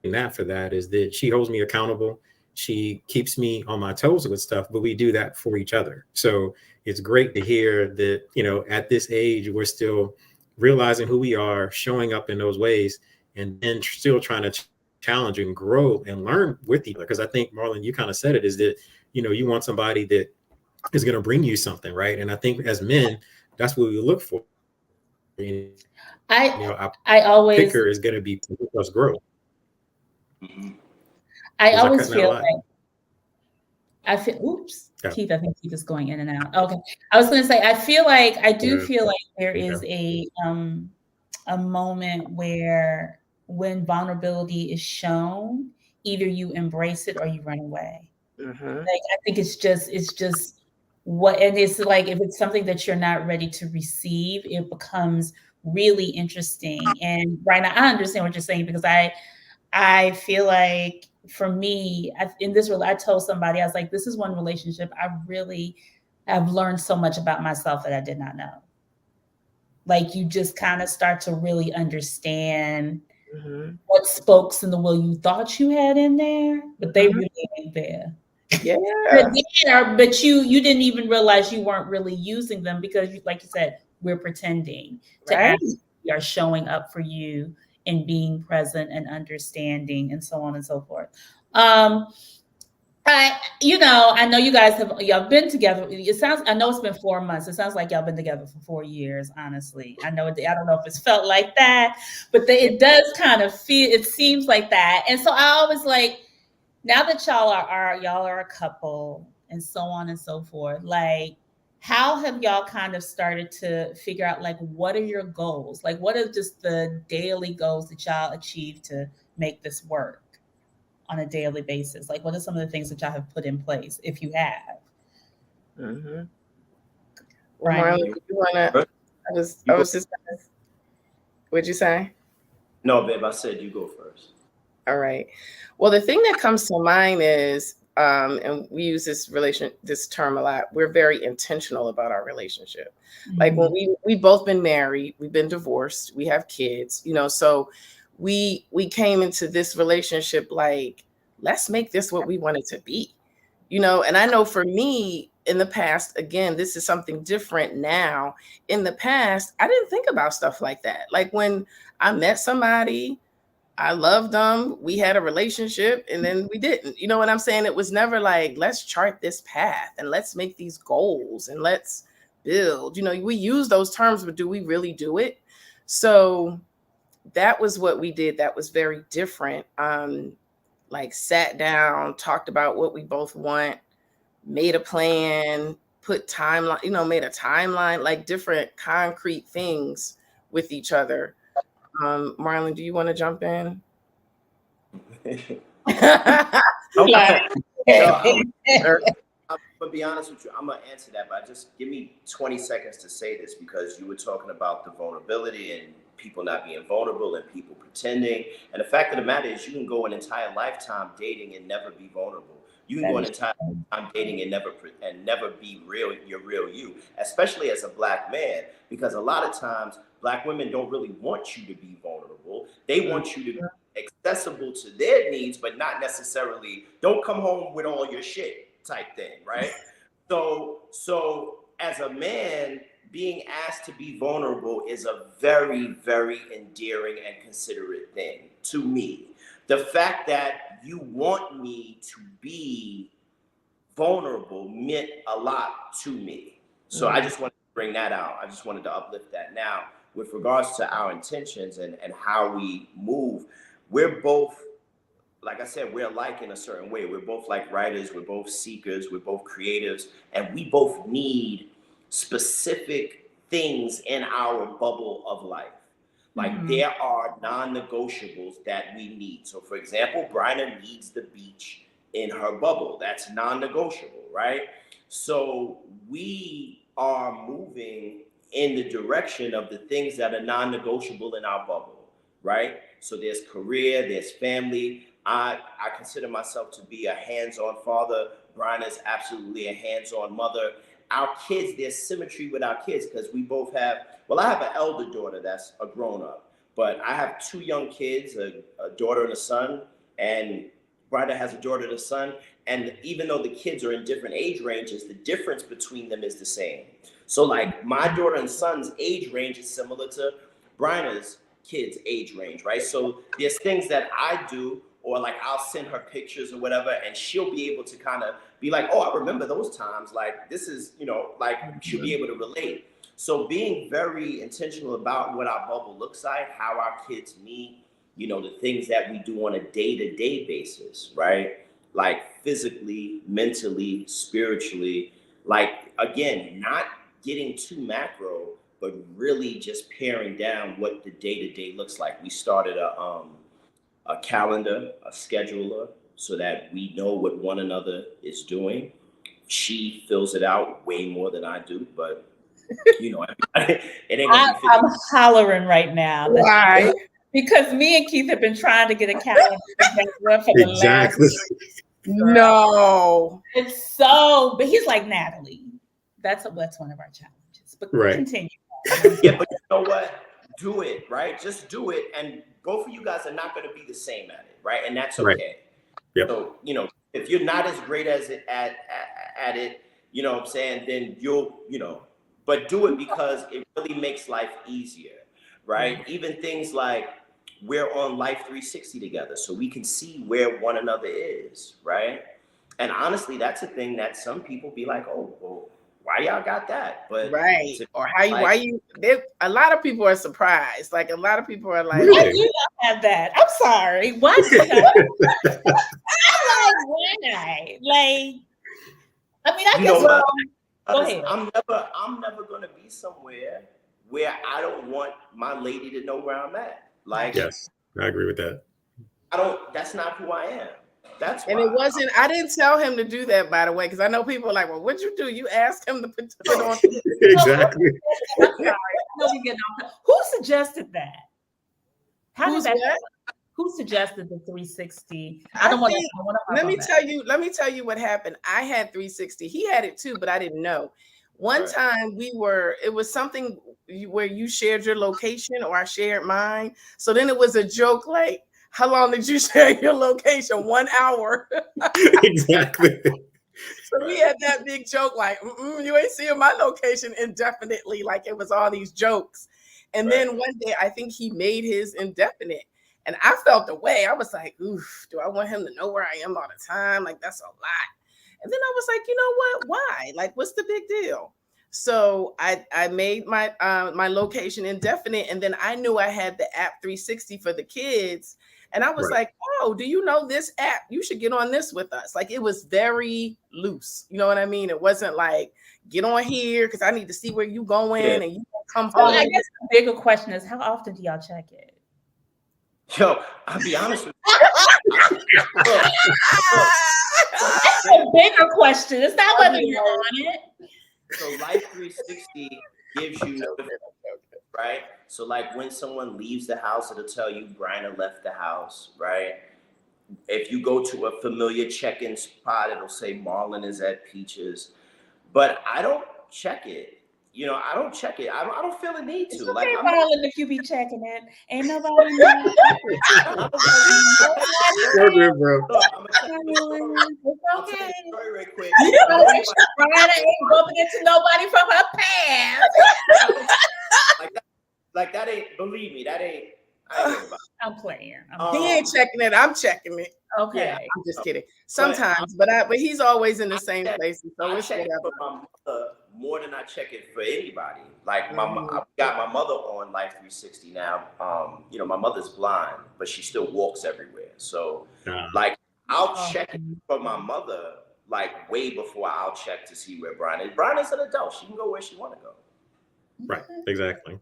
that for that, is that she holds me accountable. She keeps me on my toes with stuff, but we do that for each other. So it's great to hear that, at this age, we're still realizing who we are, showing up in those ways, and then still trying to challenge and grow and learn with each other. Because I think, Marlon, you kind of said it, is that, you want somebody that is going to bring you something, right? And I think as men, that's what we look for. I always picker is going to be to help us grow. I always feel like oops, Yeah. Keith, I think Keith is going in and out. Okay. I was going to say, I feel like there is a moment where when vulnerability is shown, either you embrace it or you run away. Mm-hmm. Like, I think it's just what, and it's like, if it's something that you're not ready to receive, it becomes really interesting. And right now, I understand what you're saying, because I feel like for me, I told somebody, I was like, this is one relationship I really have learned so much about myself that I did not know. Like, you just kind of start to really understand what spokes in the wheel you thought you had in there, but they really ain't there. Yeah. But you didn't even realize you weren't really using them, because, like you said, we're pretending to actually are showing up for you and being present and understanding and so on and so forth. I know you guys y'all been together. I know it's been 4 months. It sounds like y'all been together for 4 years, honestly. I don't know if it's felt like that, but it does kind of it seems like that. And so I always like, now that y'all are a couple and so on and so forth, like, how have y'all kind of started to figure out, like, what are your goals? Like, what are just the daily goals that y'all achieve to make this work on a daily basis? Like, what are some of the things that y'all have put in place, if you have? Mm-hmm. Brian, Marlon, you wanna? I was just gonna, what'd you say? No, babe, I said you go first. All right. Well, the thing that comes to mind is, and we use this term a lot, we're very intentional about our relationship. Mm-hmm. Like, when we've both been married, we've been divorced, we have kids, so we came into this relationship like, let's make this what we want it to be, and I know for me in the past, again, this is something different now. In the past, I didn't think about stuff like that. Like, when I met somebody, I loved them, we had a relationship, and then we didn't. You know what I'm saying? It was never like, let's chart this path and let's make these goals and let's build. We use those terms, but do we really do it? So that was what we did. That was very different. Like, sat down, talked about what we both want, made a plan, put timeline, made a timeline, like different concrete things with each other. Marlon, do you want to jump in? Okay. I'm gonna be honest with you. I'm gonna answer that, but just give me 20 seconds to say this, because you were talking about the vulnerability and people not being vulnerable and people pretending. And the fact of the matter is, you can go an entire lifetime dating and never be vulnerable. You can go an entire time dating and never be real, your real you, especially as a Black man, because a lot of times Black women don't really want you to be vulnerable. They want you to be accessible to their needs, but not necessarily, don't come home with all your shit type thing, right? So as a man, being asked to be vulnerable is a very, very endearing and considerate thing to me. The fact that you want me to be vulnerable meant a lot to me. So I just wanted to bring that out. I just wanted to uplift that. Now, with regards to our intentions and how we move, we're both, like I said, we're alike in a certain way. We're both like writers, we're both seekers, we're both creatives, and we both need specific things in our bubble of life. Like, there are non-negotiables that we need. So, for example, Bryna needs the beach in her bubble. That's non-negotiable, right? So we are moving in the direction of the things that are non-negotiable in our bubble, right? So there's career, there's family. I consider myself to be a hands-on father. Bryna is absolutely a hands-on mother. our kids, there's symmetry with our kids because we both have, well, I have an elder daughter that's a grown up, but I have 2 young kids, a daughter and a son, and Brida has a daughter and a son. And even though the kids are in different age ranges, the difference between them is the same. So like my daughter and son's age range is similar to Brida's kids' age range, right? So there's things that I do, or like I'll send her pictures or whatever, and she'll be able to kind of be like, oh, I remember those times. Like this is, you know, like she'll be able to relate. So being very intentional about what our bubble looks like, how our kids meet, you know, the things that we do on a day-to-day basis, right? Like physically, mentally, spiritually, like again, not getting too macro, but really just paring down what the day-to-day looks like. We started a calendar, a scheduler, so that we know what one another is doing. She fills it out way more than I do, but you know, it ain't gonna be I'm hollering right now. Why? Because me and Keith have been trying to get a calendar for the Exactly. last. No. It's so, but he's like, Natalie, that's one of our challenges. But Right. continue. Yeah, but you know what? Do it, right? Just do it. And both of you guys are not going to be the same at it, right? And that's okay. Right. Yep. So, you know, if you're not as great as it at it, you know what I'm saying, then you'll, you know, but do it because it really makes life easier, right? Mm-hmm. Even things like we're on Life 360 together, so we can see where one another is, right? And honestly, that's a thing that some people be like, oh, well, why y'all got that? But right. Or how you, like, why you, a lot of people are surprised. Like a lot of people are like, Really? Why do you not have that? I'm sorry. Why do you not? I'm like, why? Like, I mean, I guess go ahead. I'm never gonna be somewhere where I don't want my lady to know where I'm at. Like, yes, I agree with that. That's not who I am. That's and why. it wasn't. I didn't tell him to do that, by the way, because I know people are like, "Well, what'd you do? You asked him to put it on." Exactly. I'm sorry. I know we get off. Who suggested that? Who suggested the 360? I don't want to. Let me tell you what happened. I had 360. He had it too, but I didn't know. One time it was something where you shared your location or I shared mine. So then it was a joke like, how long did you share your location? 1 hour. Exactly. So we had that big joke like, you ain't seeing my location indefinitely. Like it was all these jokes. And then one day I think he made his indefinite. And I felt the way. I was like, oof, do I want him to know where I am all the time? Like, that's a lot. And then I was like, you know what? Why? Like, what's the big deal? So I made my my location indefinite. And then I knew I had the app 360 for the kids. And I was like, oh, do you know this app? You should get on this with us. Like, it was very loose. You know what I mean? It wasn't like, get on here because I need to see where you going and you come home. I guess the bigger question is, how often do y'all check it? Yo, I'll be honest with you. That's a bigger question. It's not whether you're on it. So Life 360 gives you, right? So like when someone leaves the house, it'll tell you Bryna left the house, right? If you go to a familiar check-in spot, it'll say Marlon is at Peaches. But I don't check it. You know, I don't check it. I don't feel a need to. It's okay, like, Marlon, if you be checking it. Ain't nobody know. So good, bro. I'll tell you a story right quick. Bryna ain't bumping into nobody from her past. like that ain't, believe me, that ain't. I'm playing. He ain't checking it. I'm checking it. Okay. Yeah, I'm just kidding. Sometimes, but he's always in the same place. So I it's check it whatever. for my mother more than I check it for anybody. Like I got my mother on Life 360 now. You know, my mother's blind, but she still walks everywhere. So like I'll check it for my mother like way before I'll check to see where Bryna is. Bryna's an adult. She can go where she want to go. Right. Exactly.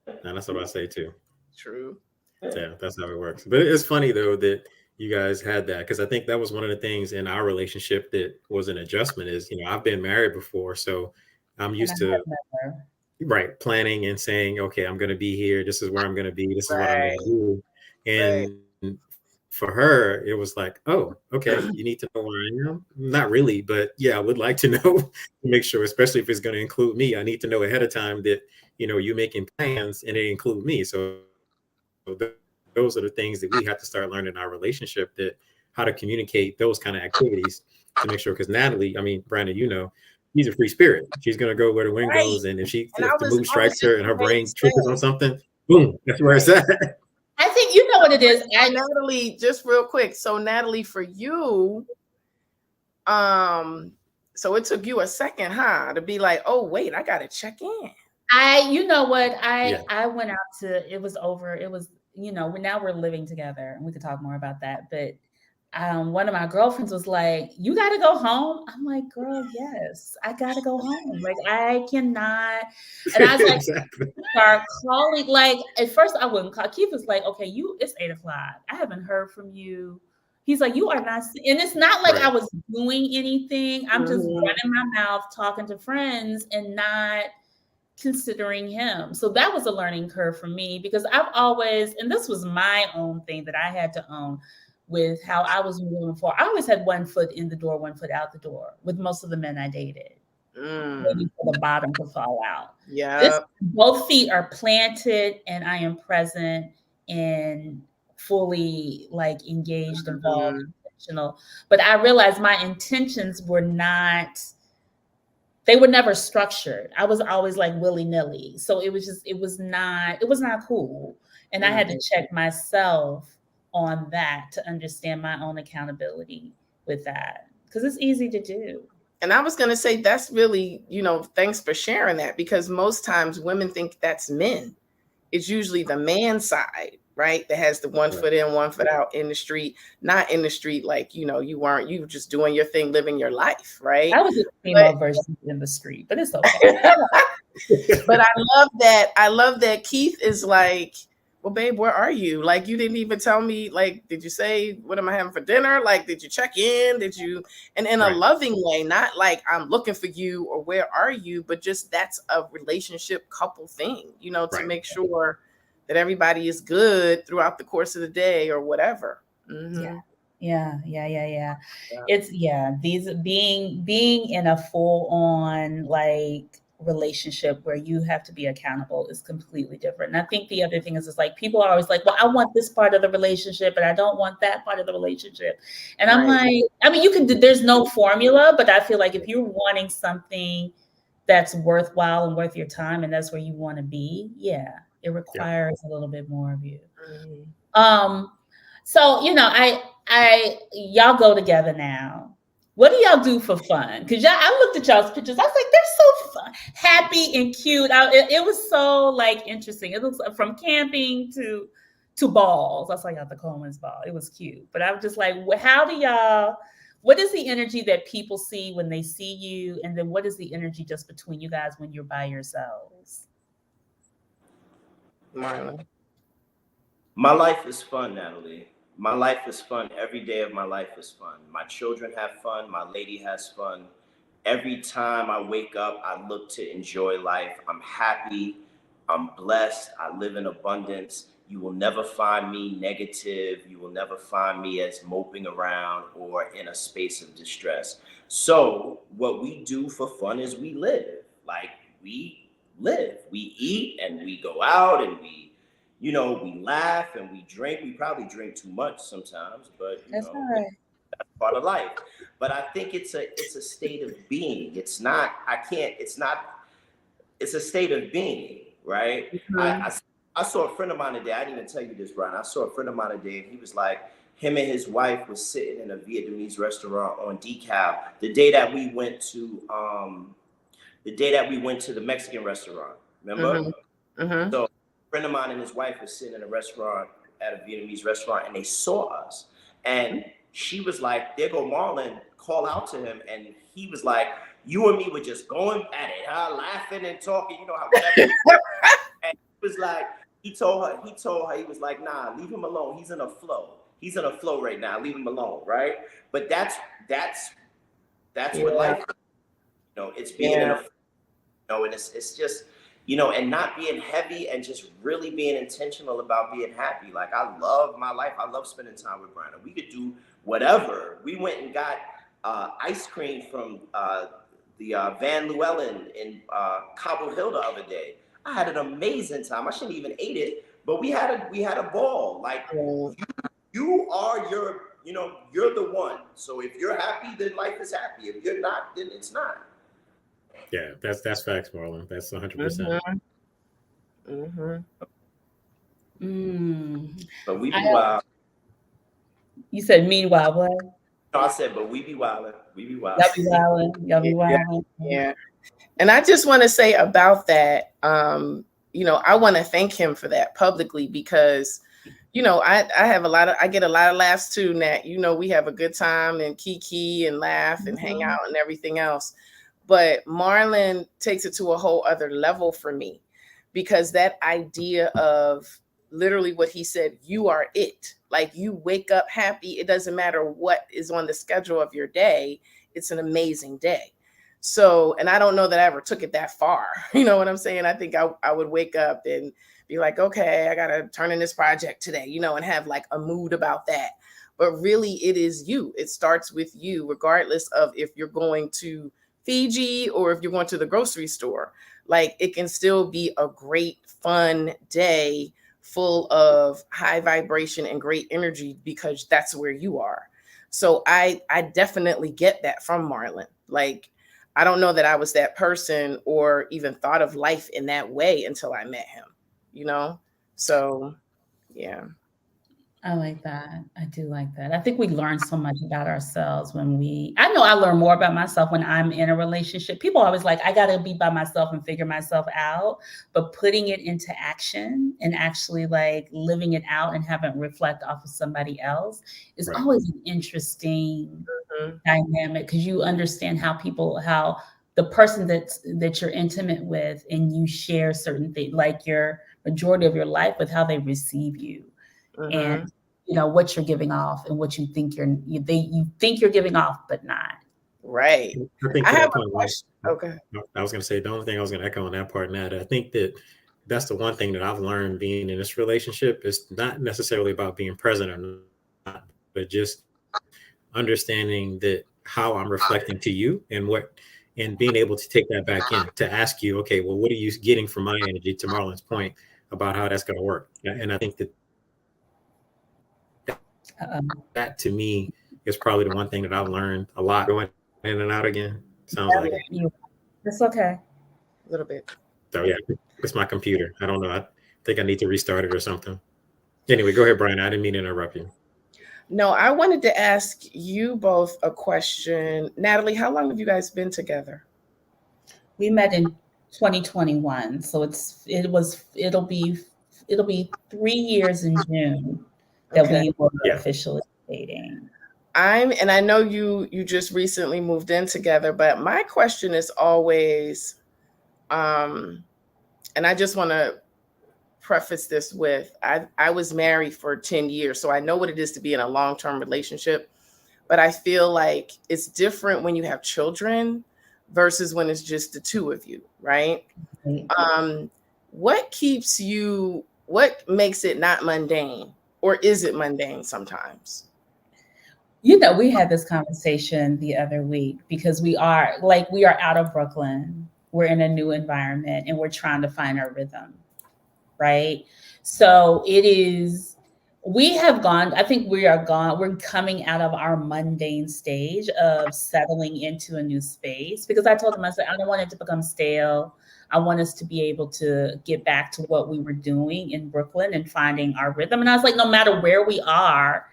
And that's what I say too. True. Yeah, that's how it works. But it's funny though that you guys had that, because I think that was one of the things in our relationship that was an adjustment is, you know, I've been married before, so I'm used to planning and saying, okay, I'm going to be here. This is where I'm going to be. This is what I'm going to do. And for her, it was like, oh, okay, you need to know where I am. Not really, but yeah, I would like to know to make sure, especially if it's going to include me. I need to know ahead of time that, you're making plans and it include me. So those are the things that we have to start learning in our relationship, that how to communicate those kind of activities to make sure. Because Natalie, I mean, Brandon, she's a free spirit. She's going to go where the wind Right. goes. And if And the mood I was strikes her and her just brain saying, triggers on something, boom, that's where it's at. I think you know what it is. Natalie, just real quick. So Natalie, for you, so it took you a second, huh, to be like, oh wait, I gotta check in. You know what? Yeah. I went out to, it was over. It was, now we're living together and we could talk more about that. But one of my girlfriends was like, you got to go home. I'm like, girl, yes, I got to go home. Like, I cannot. And I was like, Exactly. start calling. Like, at first I wouldn't call. Keith was like, okay, it's 8 o'clock. I haven't heard from you. He's like, you are not, and it's not like Right. I was doing anything. I'm just Mhm. running my mouth, talking to friends and not considering him. So that was a learning curve for me, because I've always, and this was my own thing that I had to own with how I was moving forward. I always had one foot in the door, one foot out the door with most of the men I dated, waiting for the bottom to fall out. Yeah. Both feet are planted and I am present and fully like engaged, involved, intentional. But I realized my intentions were not, they were never structured. I was always like willy-nilly. So it was not cool. And I had to check myself on that to understand my own accountability with that, because it's easy to do. And I was going to say, that's really, thanks for sharing that, because most times women think that's men. It's usually the man side, right, that has the one foot in, one foot out in the street, not in the street like, you were just doing your thing, living your life, right? I was a female version in the street, but it's okay. But I love that Keith is like, well, babe, where are you? Like, you didn't even tell me, like, did you say, what am I having for dinner? Like, did you check in? Did you, and in a loving way, not like I'm looking for you or where are you, but just that's a relationship couple thing, to make sure that everybody is good throughout the course of the day or whatever. Mm-hmm. Yeah. It's these being in a full on like relationship where you have to be accountable is completely different. And I think the other thing is like people are always like, well, I want this part of the relationship, but I don't want that part of the relationship. And I'm like, I mean, there's no formula, but I feel like if you're wanting something that's worthwhile and worth your time, and that's where you want to be, it requires a little bit more of you. So, y'all go together now. What do y'all do for fun? Because I looked at y'all's pictures. I was like, they're so fun, happy and cute. It was so like interesting. It looks like from camping to balls. I saw y'all at the Coleman's ball. It was cute. But I was just like, what is the energy that people see when they see you? And then what is the energy just between you guys when you're by yourselves? Marlon. My life is fun, Natalie. My life is fun. Every day of my life is fun. My children have fun. My lady has fun. Every time I wake up, I look to enjoy life. I'm happy. I'm blessed. I live in abundance. You will never find me negative. You will never find me as moping around or in a space of distress. So what we do for fun is we live. Like, we live. We eat and we go out and we laugh and we drink. We probably drink too much sometimes, but that's all right. That's part of life. But I think it's a state of being. It's a state of being, right? Mm-hmm. I saw a friend of mine today. I didn't even tell you this, Brian. I saw a friend of mine today, and he was like, him and his wife was sitting in a Vietnamese restaurant on DeKalb the day that we went to the Mexican restaurant. Remember? Mm-hmm. Mm-hmm. So friend of mine and his wife was sitting in a restaurant at a Vietnamese restaurant, and they saw us. And she was like, there go Marlon, call out to him. And he was like, you and me were just going at it, laughing and talking, how whatever. And he was like, he told her, he was like, nah, leave him alone. He's in a flow. He's in a flow right now. Leave him alone, right? But that's what life is. It's being in a flow. And it's just, you know, and not being heavy and just really being intentional about being happy. Like, I love my life. I love spending time with Brian. We could do whatever. We went and got ice cream from the Van Llewellyn in Cobble Hill the other day. I had an amazing time. I shouldn't even ate it, but we had a ball. Like, you are you're the one. So if you're happy, then life is happy. If you're not, then it's not. Yeah, that's facts, Marlon. That's 100%. But we be wild. You said meanwhile, what? No, I said, but we be wildin'. We be wild. Y'all be wildin'. Y'all be wildin'. Yeah. And I just want to say about that, you know, I want to thank him for that publicly because, you know, I get a lot of laughs too, Nat. You know, we have a good time and kiki and laugh and hang out and everything else. But Marlon takes it to a whole other level for me because that idea of literally what he said, you are it. Like, you wake up happy. It doesn't matter what is on the schedule of your day. It's an amazing day. So, and I don't know that I ever took it that far. You know what I'm saying? I think I would wake up and be like, okay, I got to turn in this project today, you know, and have like a mood about that. But really it is you. It starts with you, regardless of if you're going to Fiji or if you're going to the grocery store. Like, it can still be a great, fun day full of high vibration and great energy because that's where you are. So I definitely get that from Marlon. Like, I don't know that I was that person or even thought of life in that way until I met him, you know? So, yeah. I like that. I do like that. I think we learn so much about ourselves I know I learn more about myself when I'm in a relationship. People are always like, I got to be by myself and figure myself out, but putting it into action and actually like living it out and having it reflect off of somebody else is always an interesting dynamic because you understand how the person that you're intimate with and you share certain things, like your majority of your life with how they receive you. And you know what you're giving off and what you think you think you're giving off, but not. Right. I have a question. Okay. I was going to say the only thing I was going to echo on that part, Nat, I think that's the one thing that I've learned being in this relationship is not necessarily about being present or not, but just understanding that how I'm reflecting to you and being able to take that back in to ask you, okay, well, what are you getting from my energy, to Marlon's point about how that's going to work? And I think that to me is probably the one thing that I've learned a lot. Going in and out again. Sounds like it. That's okay. A little bit. So yeah, it's my computer. I don't know. I think I need to restart it or something. Anyway, go ahead, Brian. I didn't mean to interrupt you. No, I wanted to ask you both a question. Natalie, how long have you guys been together? We met in 2021. So it'll be 3 years in June that we were officially dating. And I know you just recently moved in together, but my question is always, and I just want to preface this with, I was married for 10 years, so I know what it is to be in a long-term relationship, but I feel like it's different when you have children versus when it's just the two of you, right? What makes it not mundane? Or is it mundane sometimes? You know, we had this conversation the other week because we are out of Brooklyn. We're in a new environment and we're trying to find our rhythm, right? So we're coming out of our mundane stage of settling into a new space because I told him, I said, I don't want it to become stale. I want us to be able to get back to what we were doing in Brooklyn and finding our rhythm. And I was like, no matter where we are,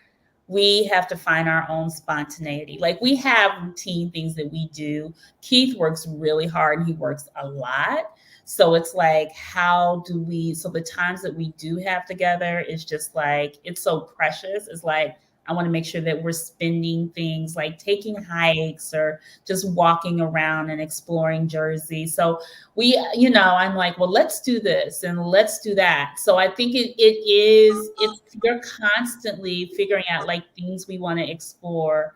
we have to find our own spontaneity. Like, we have routine things that we do. Keith works really hard and he works a lot. So it's like, so the times that we do have together is just like, it's so precious. It's like, I want to make sure that we're spending things like taking hikes or just walking around and exploring Jersey. So I'm like, well, let's do this and let's do that. So I think you're constantly figuring out like things we want to explore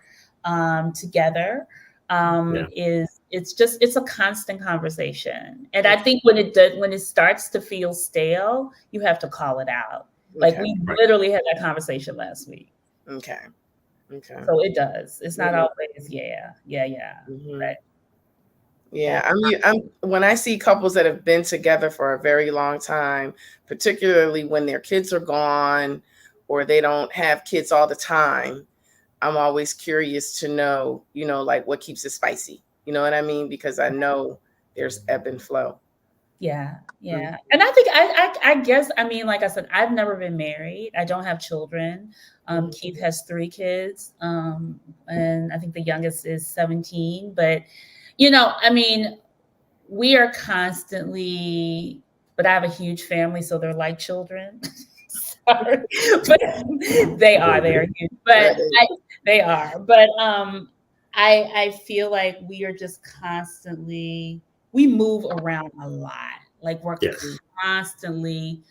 together is it's a constant conversation. And I think when it starts to feel stale, you have to call it out. Like we literally had that conversation last week. Okay. So it does. It's not always, yeah. Mm-hmm. Right. Yeah, I'm when I see couples that have been together for a very long time, particularly when their kids are gone or they don't have kids all the time, I'm always curious to know, like what keeps it spicy. You know what I mean? Because I know there's ebb and flow. Yeah. And I think I guess, I mean, like I said, I've never been married. I don't have children. Keith has 3 kids. And I think the youngest is 17. But, I mean, we are constantly, but I have a huge family, so they're like children. Sorry. But they are huge. But they are. But I feel like we are just constantly, we move around a lot. Like we're constantly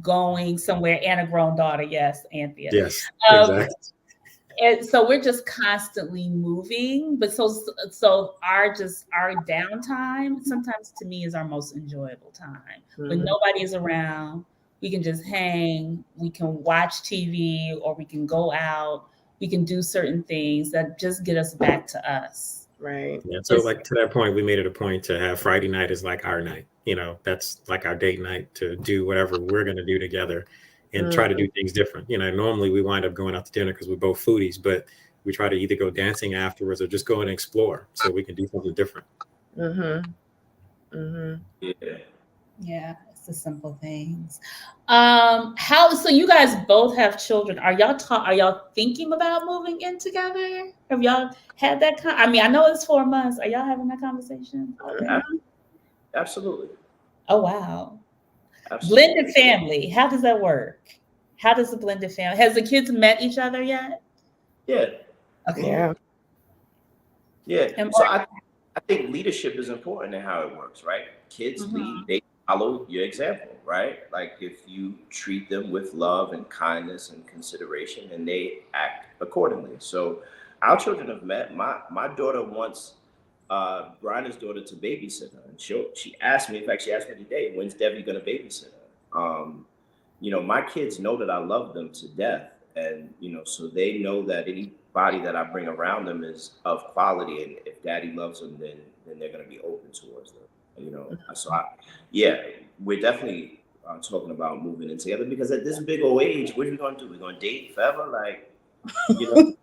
going somewhere, and a grown daughter. Yes, Anthea. Yes, exactly. And so we're just constantly moving. But so our downtime sometimes to me is our most enjoyable time. When nobody is around, we can just hang, we can watch TV, or we can go out, we can do certain things that just get us back to us. Right. Yeah. So like to that point, we made it a point to have Friday night is like our night. That's like our date night to do whatever we're going to do together and try to do things different. Normally we wind up going out to dinner because we're both foodies, but we try to either go dancing afterwards or just go and explore so we can do something different. Yeah, it's the simple things. So you guys both have children. Are y'all thinking about moving in together? Have y'all had that? I mean, I know it's 4 months. Are y'all having that conversation already? Absolutely. Oh wow. Absolutely. Blended family. How does that work? How does the blended family? Has the kids met each other yet? Yeah. Okay. Yeah. So I think leadership is important in how it works, right? Kids lead, they follow your example, right? Like if you treat them with love and kindness and consideration, and they act accordingly. So our children have met. My daughter wants Brian's daughter to babysit her, and she asked me. In fact, she asked me today, "When's Debbie going to babysit her?" My kids know that I love them to death, and so they know that anybody that I bring around them is of quality, and if Daddy loves them, then they're going to be open towards them. So we're definitely talking about moving in together, because at this big old age, what are we going to do? We're going to date forever, like do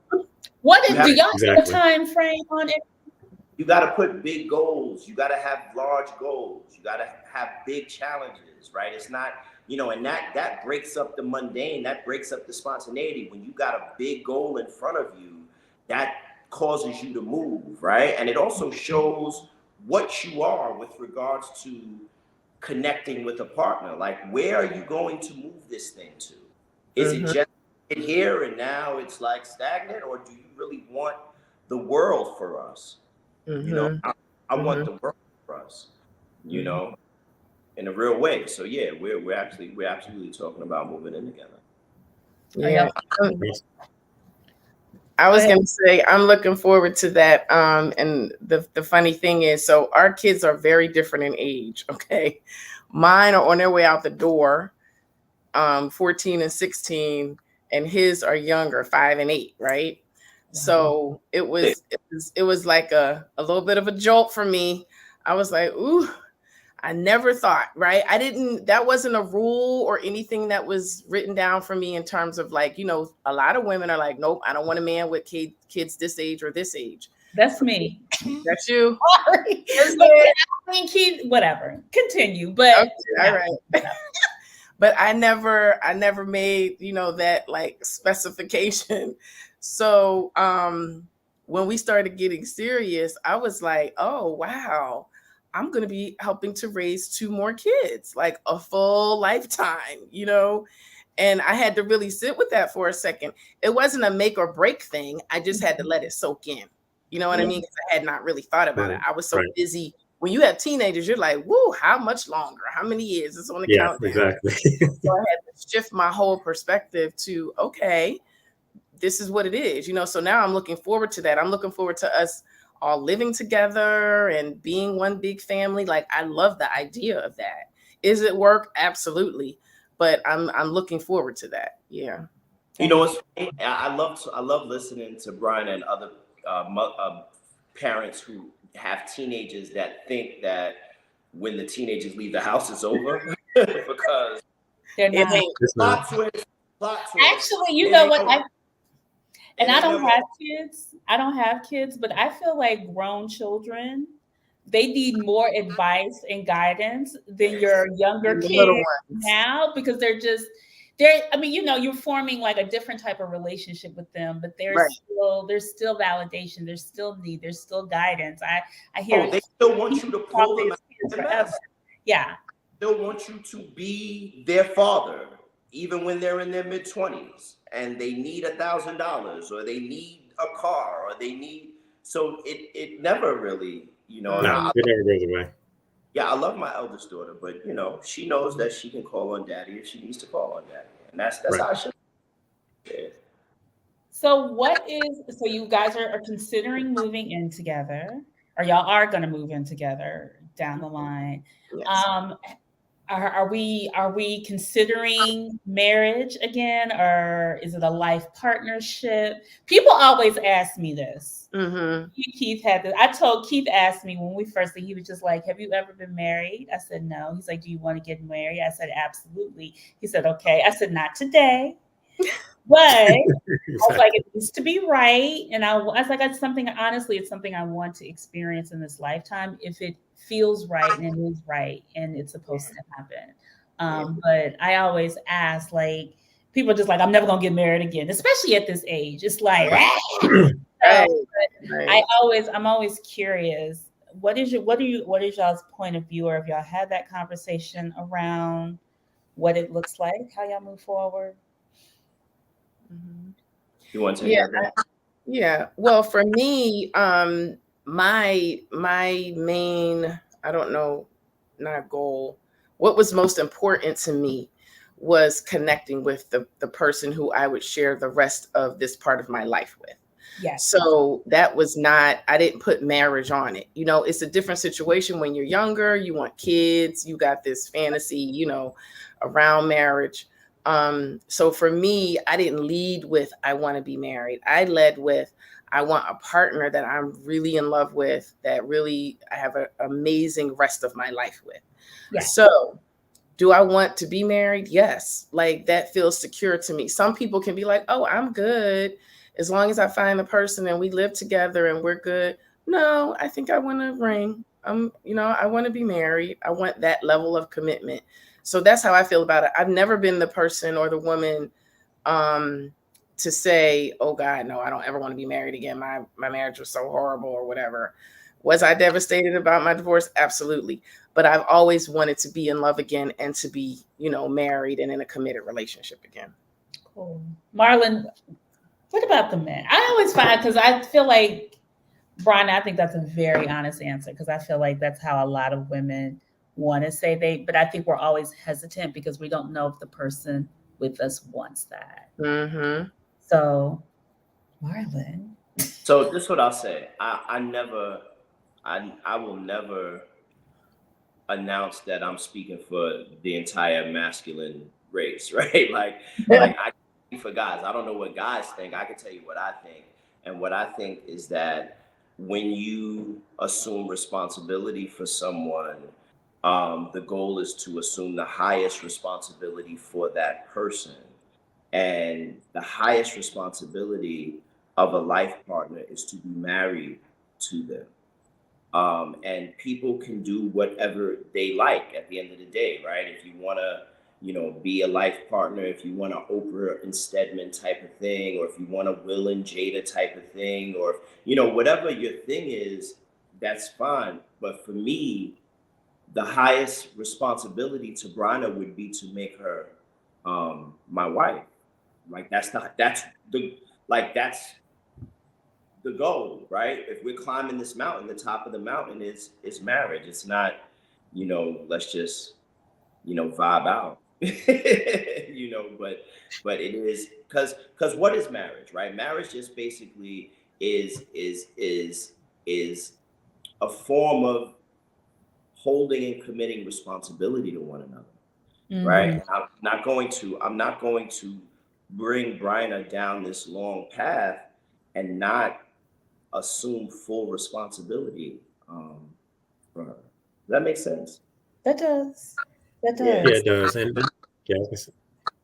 y'all have a time frame on it? You got to put big goals. You got to have large goals. You got to have big challenges, right? It's not, and that breaks up the mundane. That breaks up the spontaneity. When you got a big goal in front of you, that causes you to move, right? And it also shows what you are with regards to connecting with a partner. Like, where are you going to move this thing to? Is it just here and now it's like stagnant, or do you really want the world for us? I want the world for us, in a real way. So yeah, we're absolutely talking about moving in together. Yeah. I was going to say, I'm looking forward to that. And the funny thing is, so our kids are very different in age. Okay. Mine are on their way out the door, 14 and 16, and his are younger, 5 and 8. Right. So it was like a little bit of a jolt for me. I was like, ooh, I never thought, right? That wasn't a rule or anything that was written down for me in terms of like, a lot of women are like, nope, I don't want a man with kids this age or this age. That's me. That's you. Sorry. I mean, whatever. Continue, but okay, all right. But I never made, that like specification. So when we started getting serious, I was like, oh, wow, I'm going to be helping to raise 2 more kids, like a full lifetime, and I had to really sit with that for a second. It wasn't a make or break thing. I just had to let it soak in. You know what I mean? Because I had not really thought about it. I was so busy. When you have teenagers, you're like, woo, how much longer? How many years? It's on the countdown. Exactly. So I had to shift my whole perspective to, okay, this is what it is, So now I'm looking forward to that. I'm looking forward to us all living together and being one big family. Like, I love the idea of that. Is it work? Absolutely. But I'm looking forward to that. Yeah. You know what's funny? I love listening to Brian and other parents who have teenagers that think that when the teenagers leave the house, it's over because They're It not. ain't. plot twist. Actually, you know what? I I don't have kids. I don't have kids, but I feel like grown children, they need more advice and guidance than your younger The little kids ones. now, because they're I mean, you're forming like a different type of relationship with them, but Right. there's still validation, there's still need, there's still guidance. I hear Oh, they still want you to pull them out kids of the forever. mess. Yeah. Still want you to be their father, even when they're in their mid-20s and they need $1,000 or they need a car or they need. So it never really, No, it never goes away. I love my eldest daughter, but she knows that she can call on daddy if she needs to call on daddy, and that's Right. how I should. Yeah. So you guys are considering moving in together, or y'all are going to move in together down the line. Yes. Are we considering marriage again, or is it a life partnership? People always ask me this. Mm-hmm. Keith asked me when we first, he was just like, have you ever been married? I said, no. He's like, do you want to get married? I said, absolutely. He said, okay. I said, not today. But I was like, it needs to be right. And I was like, it's something I want to experience in this lifetime if it feels right and it is right and it's supposed to happen. But I always ask, like, people are just like, I'm never going to get married again, especially at this age. It's like, Right. I'm always curious. What is y'all's point of view, or if y'all had that conversation around what it looks like, how y'all move forward? Mm-hmm. You want to take that? Yeah. Well, for me, my main, I don't know, not goal, what was most important to me was connecting with the person who I would share the rest of this part of my life with. Yes. So that was not, I didn't put marriage on it. It's a different situation when you're younger, you want kids, you got this fantasy, around marriage. So for me, I didn't lead with, I want to be married. I led with, I want a partner that I'm really in love with, that really I have an amazing rest of my life with. Yes. So do I want to be married? Yes. Like, that feels secure to me. Some people can be like, oh, I'm good as long as I find the person and we live together and we're good. No, I think I want a ring. I want to be married. I want that level of commitment. So that's how I feel about it. I've never been the person or the woman to say, oh God, no, I don't ever want to be married again. My marriage was so horrible or whatever. Was I devastated about my divorce? Absolutely. But I've always wanted to be in love again and to be, married and in a committed relationship again. Cool. Marlon, what about the men? I always find, because I feel like, Brian, I think that's a very honest answer, because I feel like that's how a lot of women want to say but I think we're always hesitant because we don't know if the person with us wants that. Mm-hmm. So, Marlon. So this is what I'll say. I will never announce that I'm speaking for the entire masculine race, right? Like I speak for guys. I don't know what guys think. I can tell you what I think. And what I think is that when you assume responsibility for someone, the goal is to assume the highest responsibility for that person. And the highest responsibility of a life partner is to be married to them. And people can do whatever they like at the end of the day, right? If you want to, be a life partner, if you want to Oprah and Stedman type of thing, or if you want a Will and Jada type of thing, or, whatever your thing is, that's fine. But for me, the highest responsibility to Bryna would be to make her my wife. Like that's the goal, right? If we're climbing this mountain, the top of the mountain is marriage. It's not, let's just, vibe out. But it is because what is marriage, right? Marriage just basically is is a form of holding and committing responsibility to one another, right? And I'm not going to bring Bryna down this long path and not assume full responsibility for her. Does that make sense? That does. That does. Yeah. Yeah, it does. And yeah,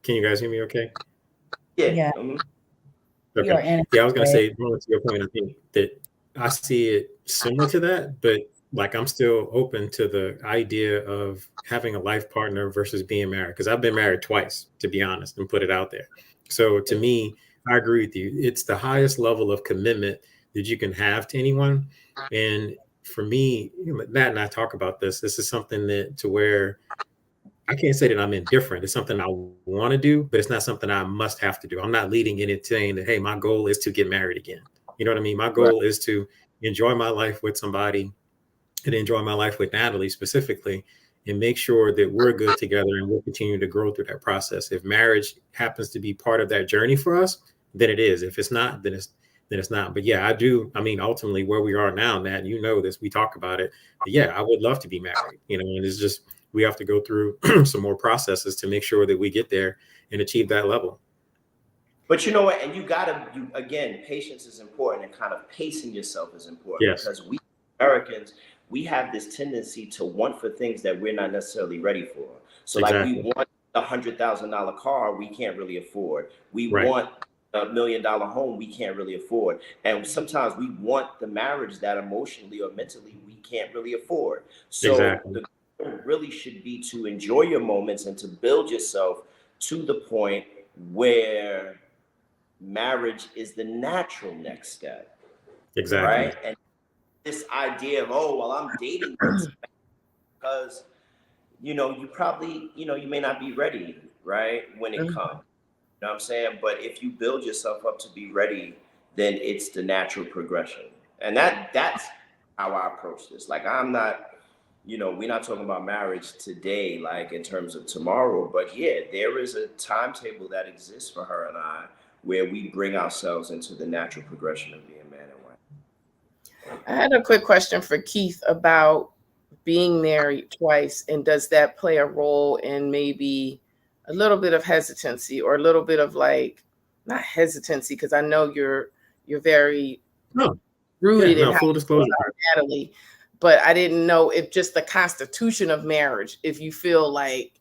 can you guys hear me okay? Yeah. Yeah. Okay. You're in it. Yeah, I was gonna say, more to your point, I think that I see it similar to that, but like I'm still open to the idea of having a life partner versus being married, because I've been married twice, to be honest, and put it out there. So to me, I agree with you. It's the highest level of commitment that you can have to anyone. And for me, Matt and I talk about this. This is something that to where I can't say that I'm indifferent. It's something I want to do, but it's not something I must have to do. I'm not leading in it saying that, hey, my goal is to get married again. You know what I mean? My goal is to enjoy my life with somebody and enjoy my life with Natalie specifically, and make sure that we're good together and we'll continue to grow through that process. If marriage happens to be part of that journey for us, then it is. If it's not, then it's not. But yeah, I do. I mean, ultimately where we are now, Nat, you know this, we talk about it. But yeah, I would love to be married, and it's just, we have to go through some more processes to make sure that we get there and achieve that level. But you know what? And again, patience is important, and kind of pacing yourself is important. Yes. Because we Americans, we have this tendency to want for things that we're not necessarily ready for. So Exactly. like we want a $100,000 car we can't really afford. We Right. want $1 million home we can't really afford. And sometimes we want the marriage that emotionally or mentally we can't really afford. So Exactly. the goal really should be to enjoy your moments and to build yourself to the point where marriage is the natural next step. Exactly. Right? And this idea of, oh, well, I'm dating this because, you probably, you may not be ready, right, when it comes. You know what I'm saying? But if you build yourself up to be ready, then it's the natural progression. And that's how I approach this. Like, I'm not, we're not talking about marriage today, like in terms of tomorrow, but yeah, there is a timetable that exists for her and I where we bring ourselves into the natural progression of being man and wife. I had a quick question for Keith about being married twice, and does that play a role in maybe a little bit of hesitancy, or a little bit of not hesitancy, because I know you're very rooted in how full disclosure, Natalie, but I didn't know if just the constitution of marriage, if you feel like,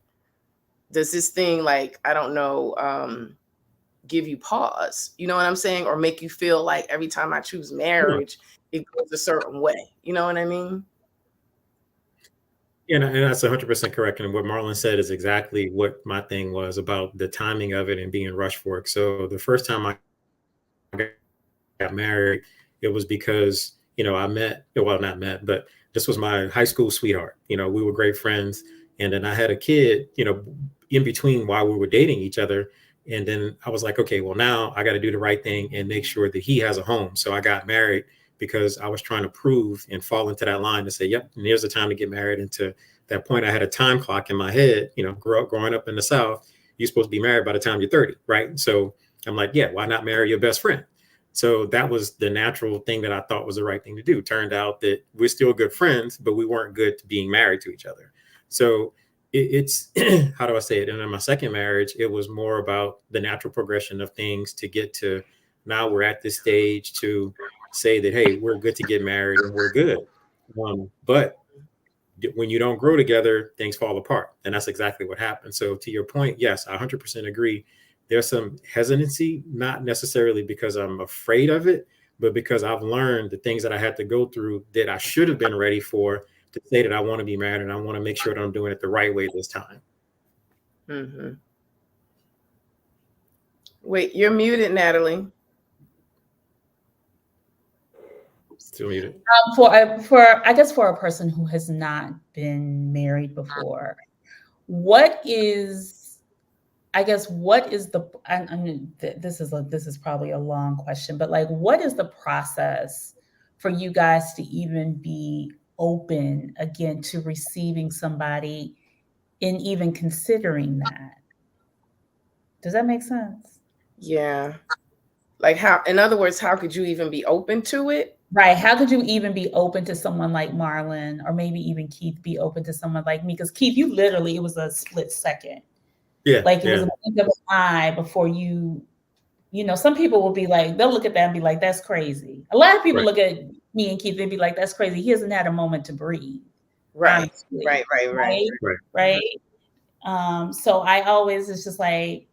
does this thing, I don't know, give you pause, you know what I'm saying, or make you feel like every time I choose marriage, it goes a certain way, you know what I mean? And that's 100% correct. And what Marlon said is exactly what my thing was about the timing of it and being rushed for it. So the first time I got married, it was because, not met, but this was my high school sweetheart. We were great friends. And then I had a kid, in between while we were dating each other. And then I was like, okay, well, now I got to do the right thing and make sure that he has a home. So I got married because I was trying to prove and fall into that line to say, yep, and here's the time to get married. And to that point, I had a time clock in my head, growing up in the South, you're supposed to be married by the time you're 30, right? So I'm like, yeah, why not marry your best friend? So that was the natural thing that I thought was the right thing to do. Turned out that we're still good friends, but we weren't good to being married to each other. So it's, how do I say it? And in my second marriage, it was more about the natural progression of things to get to now we're at this stage to say that, hey, we're good to get married and we're good. But when you don't grow together, things fall apart. And that's exactly what happened. So to your point, yes, I 100% agree. There's some hesitancy, not necessarily because I'm afraid of it, but because I've learned the things that I had to go through that I should have been ready for, to say that I want to be married and I want to make sure that I'm doing it the right way this time. Mm-hmm. Wait, you're muted, Natalie. Still muted. For I guess for a person who has not been married before, what is the, I mean, this is probably a long question, but what is the process for you guys to even be open again to receiving somebody and even considering that? Does that make sense? Yeah. How, in other words, how could you even be open to it? Right. How could you even be open to someone like Marlon, or maybe even Keith be open to someone like me? Because Keith, you literally, it was a split second. Yeah, Like it was yeah, a blink of an eye before some people will be like, they'll look at that and be like, that's crazy. A lot of people right. look at me and Keith and be like, that's crazy. He hasn't had a moment to breathe. Right. Honestly, Right. right. So I always, it's just like,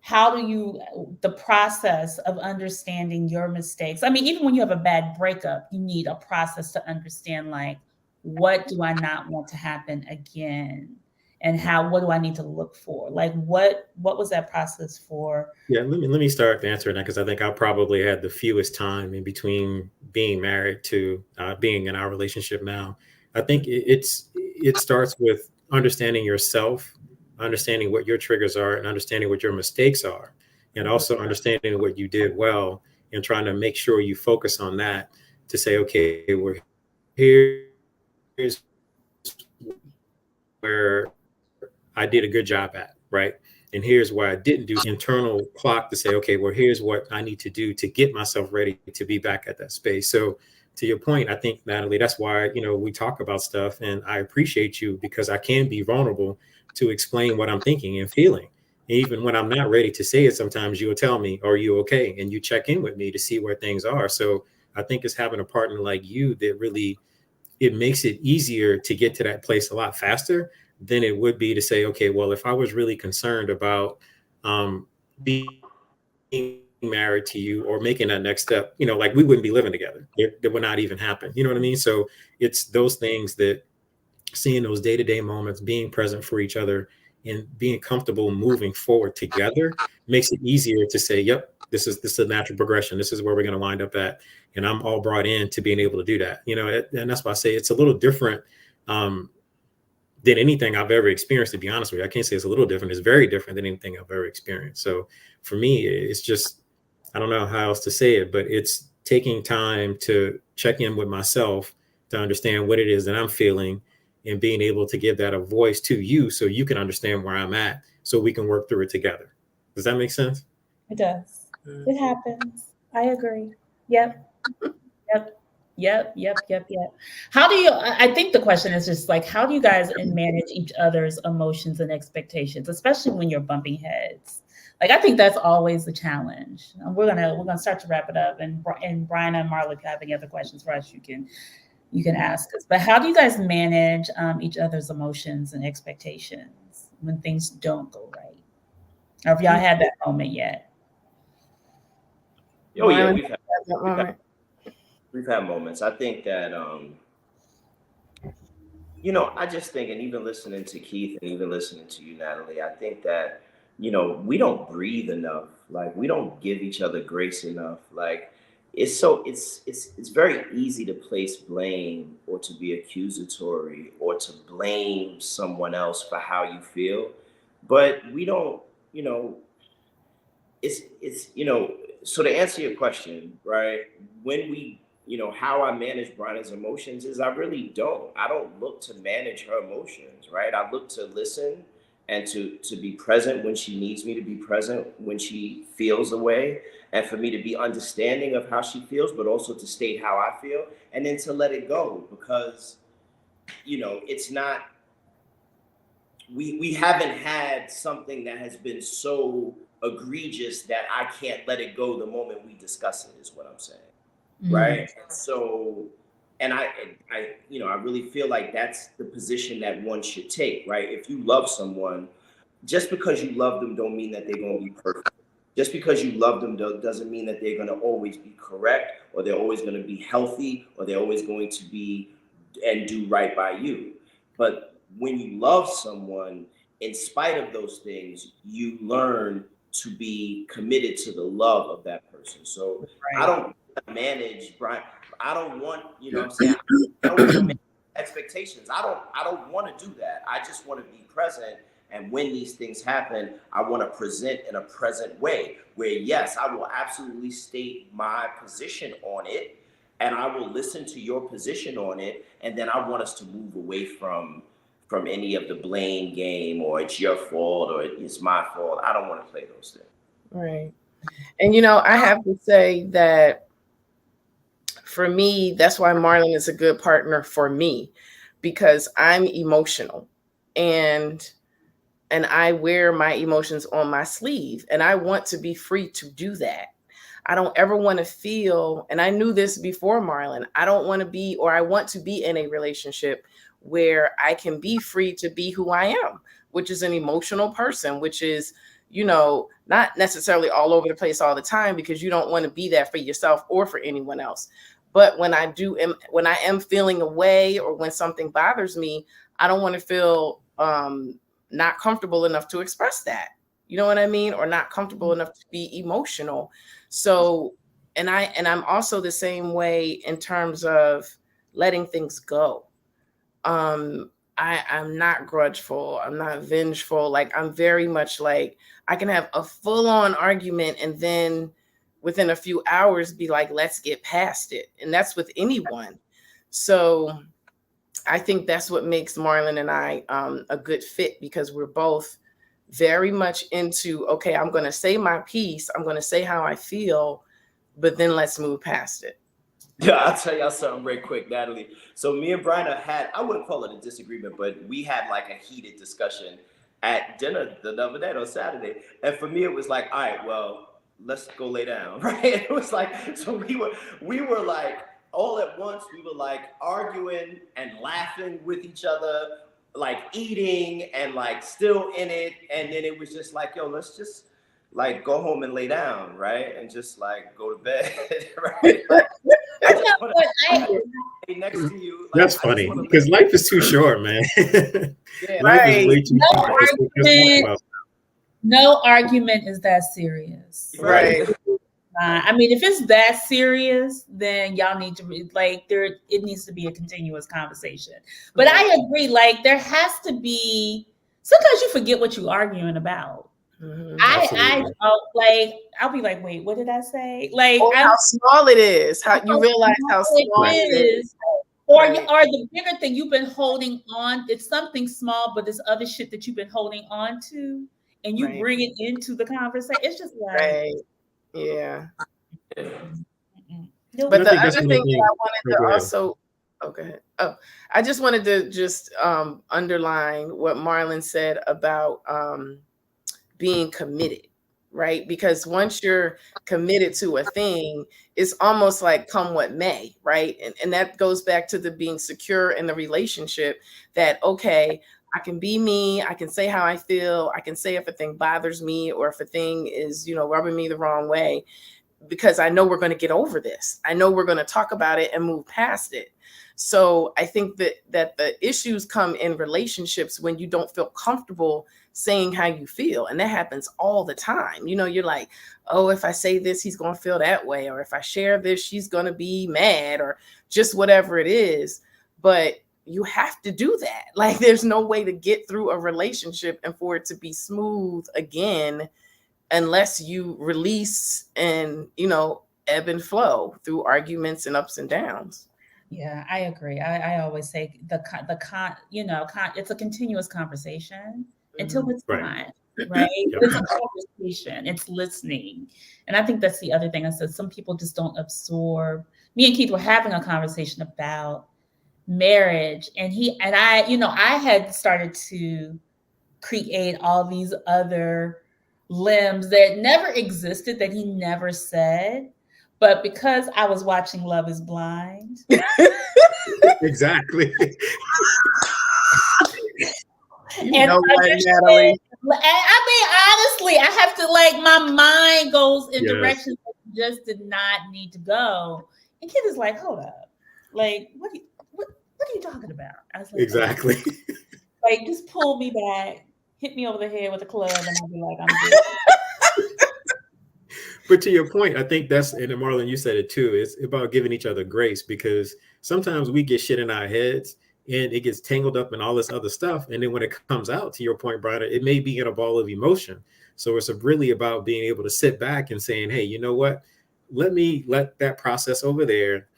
how do you, the process of understanding your mistakes? I mean, even when you have a bad breakup, you need a process to understand, like, what do I not want to happen again? And what do I need to look for? Like, what was that process for? Yeah, let me start answering that, because I think I probably had the fewest time in between being married to being in our relationship now. I think it starts with understanding yourself, understanding what your triggers are, and understanding what your mistakes are, and also understanding what you did well, and trying to make sure you focus on that to say, okay, here's where I did a good job at, right? And here's where I didn't do internal clock to say, okay, well, here's what I need to do to get myself ready to be back at that space. So to your point, I think, Natalie, that's why, we talk about stuff, and I appreciate you, because I can be vulnerable to explain what I'm thinking and feeling. Even when I'm not ready to say it, sometimes you'll tell me, are you okay? And you check in with me to see where things are. So I think it's having a partner like you that really, it makes it easier to get to that place a lot faster than it would be to say, okay, well, if I was really concerned about being married to you or making that next step, like we wouldn't be living together. It would not even happen. You know what I mean? So it's those things, that seeing those day-to-day moments, being present for each other, and being comfortable moving forward together makes it easier to say, yep, this is a natural progression. This is where we're going to wind up at. And I'm all brought in to being able to do that. And that's why I say it's a little different than anything I've ever experienced, to be honest with you. I can't say it's a little different. It's very different than anything I've ever experienced. So for me, it's just, I don't know how else to say it, but it's taking time to check in with myself to understand what it is that I'm feeling, and being able to give that a voice to you so you can understand where I'm at, so we can work through it together. Does that make sense? It does. It happens. I agree. Yep. How do you, I think the question is just like, how do you guys manage each other's emotions and expectations, especially when you're bumping heads? Like, I think that's always the challenge. We're gonna start to wrap it up, and Brian and Marla, if you have any other questions for us, you can ask us. But how do you guys manage each other's emotions and expectations when things don't go right? Or if y'all had that moment yet? Oh yeah, we've had moments. I think that I just think, and even listening to Keith and even listening to you, Natalie, I think that we don't breathe enough. Like, we don't give each other grace enough. Like, it's very easy to place blame, or to be accusatory, or to blame someone else for how you feel, but we don't. So to answer your question, right? When we, how I manage Brianna's emotions is I don't look to manage her emotions, right? I look to listen and to be present when she needs me to be present, when she feels a way, and for me to be understanding of how she feels, but also to state how I feel, and then to let it go, because, it's not, we haven't had something that has been so egregious that I can't let it go the moment we discuss it, is what I'm saying. Right. So, and I really feel like that's the position that one should take, right? If you love someone, just because you love them don't mean that they're going to be perfect. Just because you love them doesn't mean that they're going to always be correct, or they're always going to be healthy, or they're always going to be and do right by you. But when you love someone, in spite of those things, you learn to be committed to the love of that person. So right. I don't manage Brian. I don't want, I'm saying, I don't want to manage expectations. I don't want to do that. I just want to be present. And when these things happen, I want to present in a present way where, yes, I will absolutely state my position on it, and I will listen to your position on it. And then I want us to move away from any of the blame game, or it's your fault, or it's my fault. I don't want to play those things. Right. And, I have to say that for me, that's why Marlon is a good partner for me, because I'm emotional and I wear my emotions on my sleeve, and I want to be free to do that. I don't ever want to feel, and I knew this before Marlon, I don't want to be, or I want to be in a relationship where I can be free to be who I am, which is an emotional person, which is, not necessarily all over the place all the time, because you don't want to be that for yourself or for anyone else. But when I am feeling a way, or when something bothers me, I don't want to feel not comfortable enough to express that. You know what I mean? Or not comfortable enough to be emotional. So, and I'm also the same way in terms of letting things go. I'm not grudgeful. I'm not vengeful. Like, I'm very much like, I can have a full-on argument and then within a few hours be like, let's get past it. And that's with anyone. So I think that's what makes Marlon and I a good fit, because we're both very much into, okay, I'm going to say my piece. I'm going to say how I feel, but then let's move past it. Yeah, I'll tell y'all something real quick, Natalie. So me and Brian had, I wouldn't call it a disagreement, but we had like a heated discussion at dinner the other day on Saturday. And for me, it was like, all right, well, let's go lay down, right? It was like, so we were like, all at once, we were like arguing and laughing with each other, like eating and like still in it. And then it was just like, yo, let's just like go home and lay down, right? And just like go to bed, right? I just want to be next to you. Like, that's funny, because life is too short, man. Yeah, life right. is way too short. No argument is that serious. Right. I mean, if it's that serious, then y'all need to it needs to be a continuous conversation. But I agree, like there has to be, sometimes you forget what you're arguing about. Mm-hmm. I'll be like, wait, what did I say? Like, how small it is, how you realize how small it is. Or the bigger thing you've been holding on, it's something small, but there's other shit that you've been holding on to, and you bring it into the conversation. It's just like, right. Yeah. Mm-mm. But the other thing that I wanted to also, I just wanted to just underline what Marlon said about being committed, right? Because once you're committed to a thing, it's almost like come what may, right? And that goes back to the being secure in the relationship, that, okay, I can be me. I can say how I feel. I can say if a thing bothers me, or if a thing is, rubbing me the wrong way, because I know we're going to get over this. I know we're going to talk about it and move past it. So I think that the issues come in relationships when you don't feel comfortable saying how you feel. And that happens all the time. You're like, oh, if I say this, he's going to feel that way. Or if I share this, she's going to be mad, or just whatever it is. But you have to do that. Like, there's no way to get through a relationship and for it to be smooth again, unless you release and, ebb and flow through arguments and ups and downs. Yeah, I agree. I always say it's a continuous conversation until it's not, right? It's a conversation. It's listening. And I think that's the other thing I said. Some people just don't absorb. Me and Keith were having a conversation about marriage, and I had started to create all these other limbs that never existed, that he never said. But because I was watching Love is Blind. Exactly. Natalie. I mean, honestly, I have to, like, my mind goes in directions that just did not need to go. And Kid is like, hold up. Like, what are you talking about? I was like, exactly. Like, just pull me back, hit me over the head with a club, and I'll be like, I'm good. But to your point, I think that's, and Marlon, you said it too, it's about giving each other grace, because sometimes we get shit in our heads and it gets tangled up in all this other stuff. And then when it comes out, to your point, Brian, it may be in a ball of emotion. So it's really about being able to sit back and saying, hey, you know what? Let that process over there.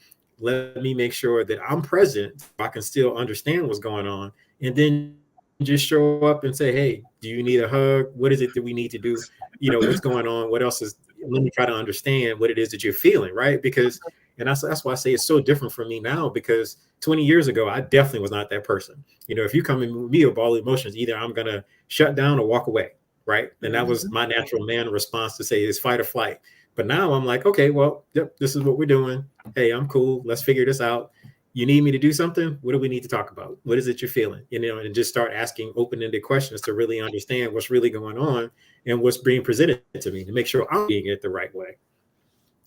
Let me make sure that I'm present. I can still understand what's going on. And then just show up and say, hey, do you need a hug? What is it that we need to do? What's going on? What else is, let me try to understand what it is that you're feeling, right? Because And that's why I say it's so different for me now, because 20 years ago, I definitely was not that person. If you come in with me with all the emotions, either I'm going to shut down or walk away. Right. And that was my natural man response to say is fight or flight. But now I'm like, okay, well, yep, this is what we're doing. Hey, I'm cool. Let's figure this out. You need me to do something? What do we need to talk about? What is it you're feeling? And just start asking open-ended questions to really understand what's really going on and what's being presented to me to make sure I'm being it the right way.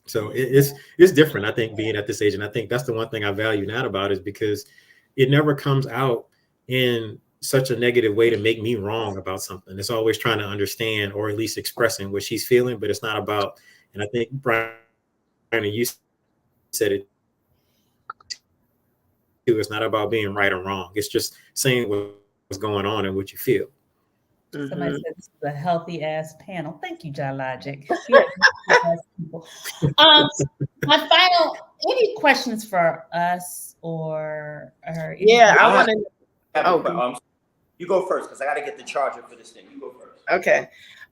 So it's different, I think, being at this age. And I think that's the one thing I value now about it, is because it never comes out in such a negative way to make me wrong about something. It's always trying to understand, or at least expressing what she's feeling, but it's not about, and I think Brian, you said it too, it's not about being right or wrong. It's just saying what's going on and what you feel. Somebody said this is a healthy ass panel. Thank you, John Logic. My final, any questions for us or her? Yeah, I want to. You go first, because I got to get the charger for this thing. You go first. Okay.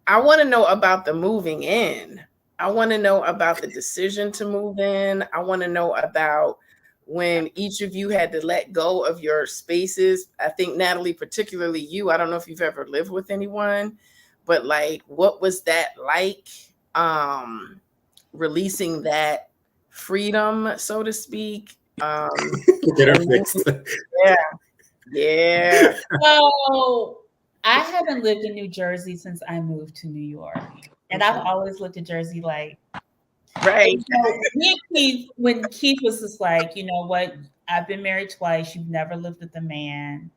I want to know about the moving in. I want to know about the decision to move in. I want to know about when each of you had to let go of your spaces. I think, Natalie, particularly you, I don't know if you've ever lived with anyone, but like, what was that like? Releasing that freedom, so to speak. Get her fixed. Yeah. So I haven't lived in New Jersey since I moved to New York. And I've always looked at Jersey like, right. So me and Keith, when Keith was just like, you know what, I've been married twice. You've never lived with a man.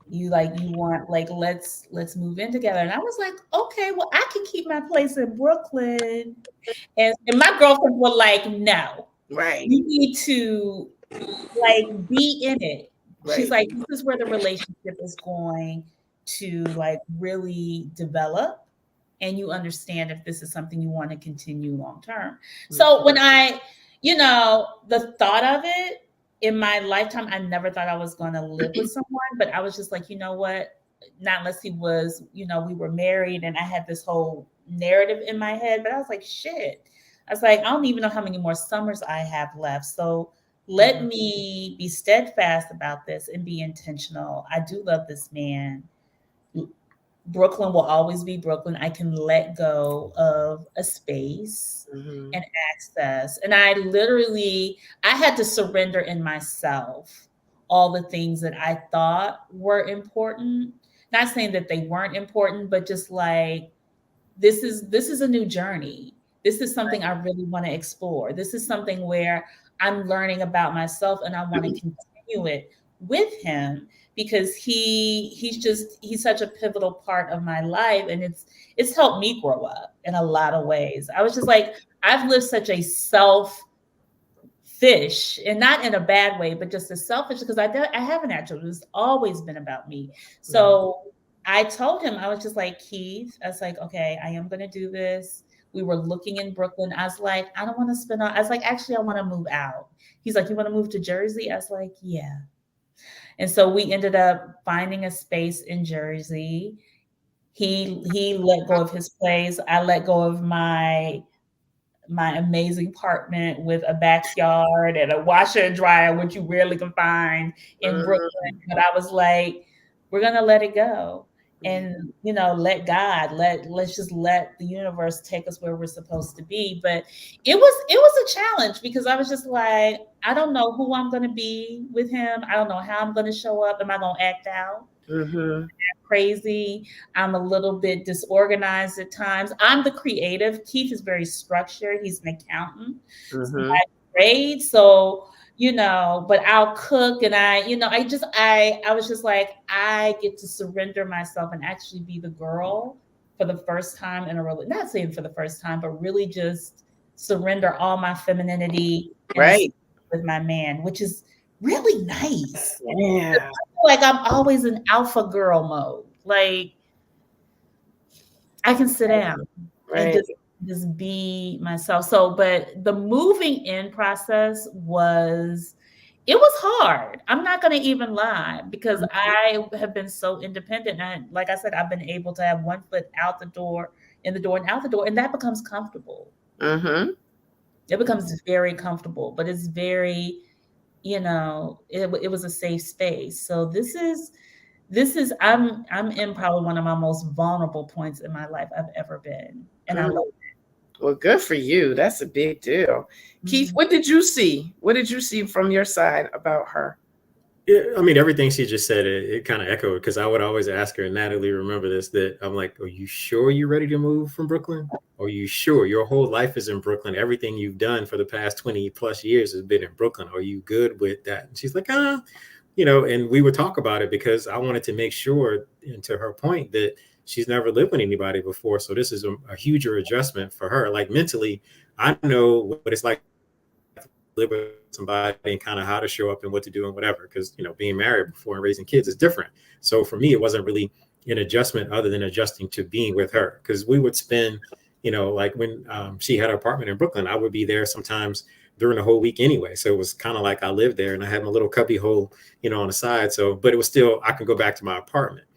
You want, like, let's move in together. And I was like, okay, well, I can keep my place in Brooklyn. And my girlfriend was like, no. Right. You need to like be in it. Right. She's like, this is where the relationship is going to like really develop, and you understand if this is something you want to continue long term. Mm-hmm. So when I, the thought of it in my lifetime, I never thought I was going to live with someone, but I was just like, you know what? Not unless he was, we were married, and I had this whole narrative in my head, but I was like, shit. I was like, I don't even know how many more summers I have left. So let me be steadfast about this and be intentional. I do love this man. Brooklyn will always be Brooklyn. I can let go of a space and access. And I had to surrender in myself all the things that I thought were important. Not saying that they weren't important, but just like, this is a new journey. This is something I really want to explore. This is something where I'm learning about myself, and I want to continue it with him, because he's such a pivotal part of my life, and it's helped me grow up in a lot of ways. I was just like, I've lived such a selfish, and not in a bad way, but just a selfish, because I have an attribute. It's always been about me. So I told him, I was just like, Keith, I was like, okay, I am going to do this. We were looking in Brooklyn. I was like, I don't want to spend I was like, actually, I want to move out. He's like, you want to move to Jersey? I was like, yeah. And so we ended up finding a space in Jersey. He let go of his place. I let go of my amazing apartment with a backyard and a washer and dryer, which you rarely can find in Brooklyn. But I was like, we're going to let it go. And, let God, let's just let the universe take us where we're supposed to be. But it was a challenge, because I was just like, I don't know who I'm going to be with him. I don't know how I'm going to show up. Am I going to act out? I'm crazy. I'm a little bit disorganized at times. I'm the creative. Keith is very structured. He's an accountant by grade. So, but I'll cook, and I was just like, I get to surrender myself and actually be the girl for the first time in a relationship. Not saying for the first time, but really just surrender all my femininity with my man, which is really nice. Yeah. I feel like I'm always in alpha girl mode. Like, I can sit down and just be myself. So, but the moving in process was hard. I'm not going to even lie, because I have been so independent. And like I said, I've been able to have one foot out the door, in the door and out the door, and that becomes comfortable. It becomes very comfortable, but it's very, it was a safe space. So this is I'm in probably one of my most vulnerable points in my life I've ever been, and I love it. Well, good for you. That's a big deal. Keith, what did you see? What did you see from your side about her? Yeah, I mean, everything she just said, it kind of echoed, because I would always ask her, and Natalie, remember this, that I'm like, are you sure you're ready to move from Brooklyn? Are you sure your whole life is in Brooklyn? Everything you've done for the past 20 plus years has been in Brooklyn. Are you good with that? And she's like, and we would talk about it, because I wanted to make sure, and to her point, that she's never lived with anybody before. So this is a huger adjustment for her. Like mentally, I know what it's like to live with somebody and kind of how to show up and what to do and whatever, because being married before and raising kids is different. So for me, it wasn't really an adjustment other than adjusting to being with her, because we would spend like when she had her apartment in Brooklyn, I would be there sometimes during the whole week anyway. So it was kind of like I lived there, and I had my little cubby hole on the side. So but it was still, I could go back to my apartment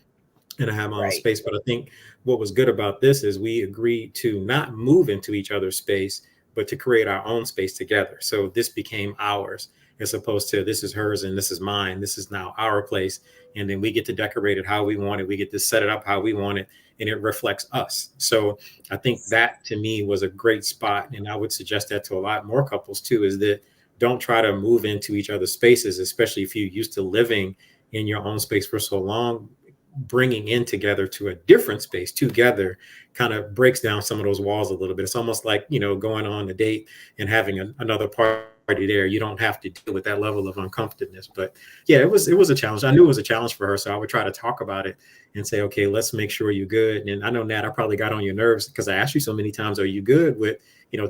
and I have my own space. But I think what was good about this is we agreed to not move into each other's space, but to create our own space together. So this became ours, as opposed to this is hers and this is mine. This is now our place. And then we get to decorate it how we want it. We get to set it up how we want it, and it reflects us. So I think that to me was a great spot. And I would suggest that to a lot more couples too, is that don't try to move into each other's spaces, especially if you're used to living in your own space for so long. Bringing in together to a different space together kind of breaks down some of those walls a little bit. It's almost like, going on a date and having another party there. You don't have to deal with that level of uncomfortableness. But yeah, it was a challenge. I knew it was a challenge for her. So I would try to talk about it and say, okay, let's make sure you're good. And I know, Nat, I probably got on your nerves because I asked you so many times, are you good with,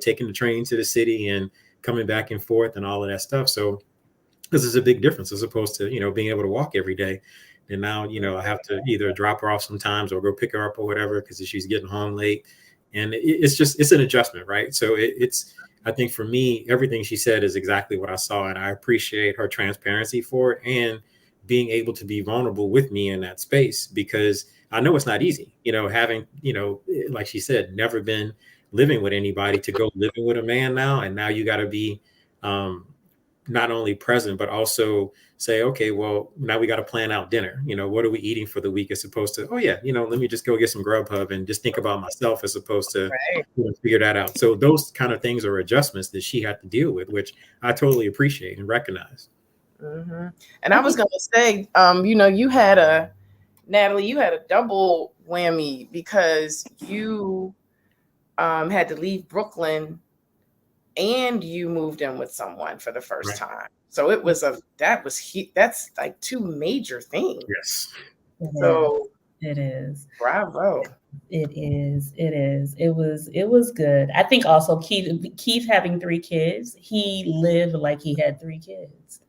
taking the train to the city and coming back and forth and all of that stuff? So this is a big difference as opposed to, being able to walk every day. And now, I have to either drop her off sometimes or go pick her up or whatever, because she's getting home late. And it's an adjustment, right? So I think for me, everything she said is exactly what I saw. And I appreciate her transparency for it and being able to be vulnerable with me in that space, because I know it's not easy, having, like she said, never been living with anybody, to go living with a man now. And now you got to be not only present, but also say, okay, well, now we got to plan out dinner. What are we eating for the week, as opposed to, oh yeah, let me just go get some Grubhub and just think about myself, as opposed to figure that out. So those kind of things are adjustments that she had to deal with, which I totally appreciate and recognize. Mm-hmm. And I was going to say, Natalie, you had a double whammy, because you had to leave Brooklyn and you moved in with someone for the first time. So it was that's like two major things. Yes. So it is. Bravo. It is. It was good. I think also Keith having 3 kids, he lived like he had 3 kids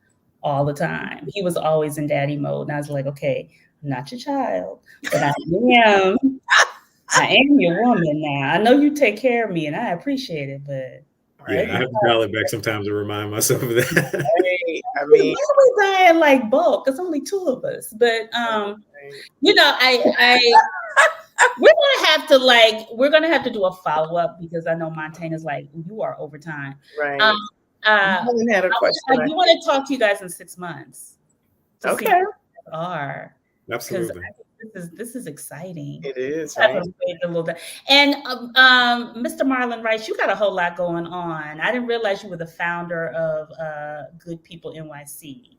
all the time. He was always in daddy mode. And I was like, okay, I'm not your child, but I am your woman now. I know you take care of me and I appreciate it, but yeah, I have to dial it back sometimes to remind myself of that. I mean, we die in like bulk. It's only 2 of us, but we're gonna have to do a follow up, because I know Montana's like, you are over time. Right. I do want to talk to you guys in 6 months. Okay. Absolutely. This is exciting. It is. Right? A little bit. And Mr. Marlon Rice, you got a whole lot going on. I didn't realize you were the founder of Good People NYC.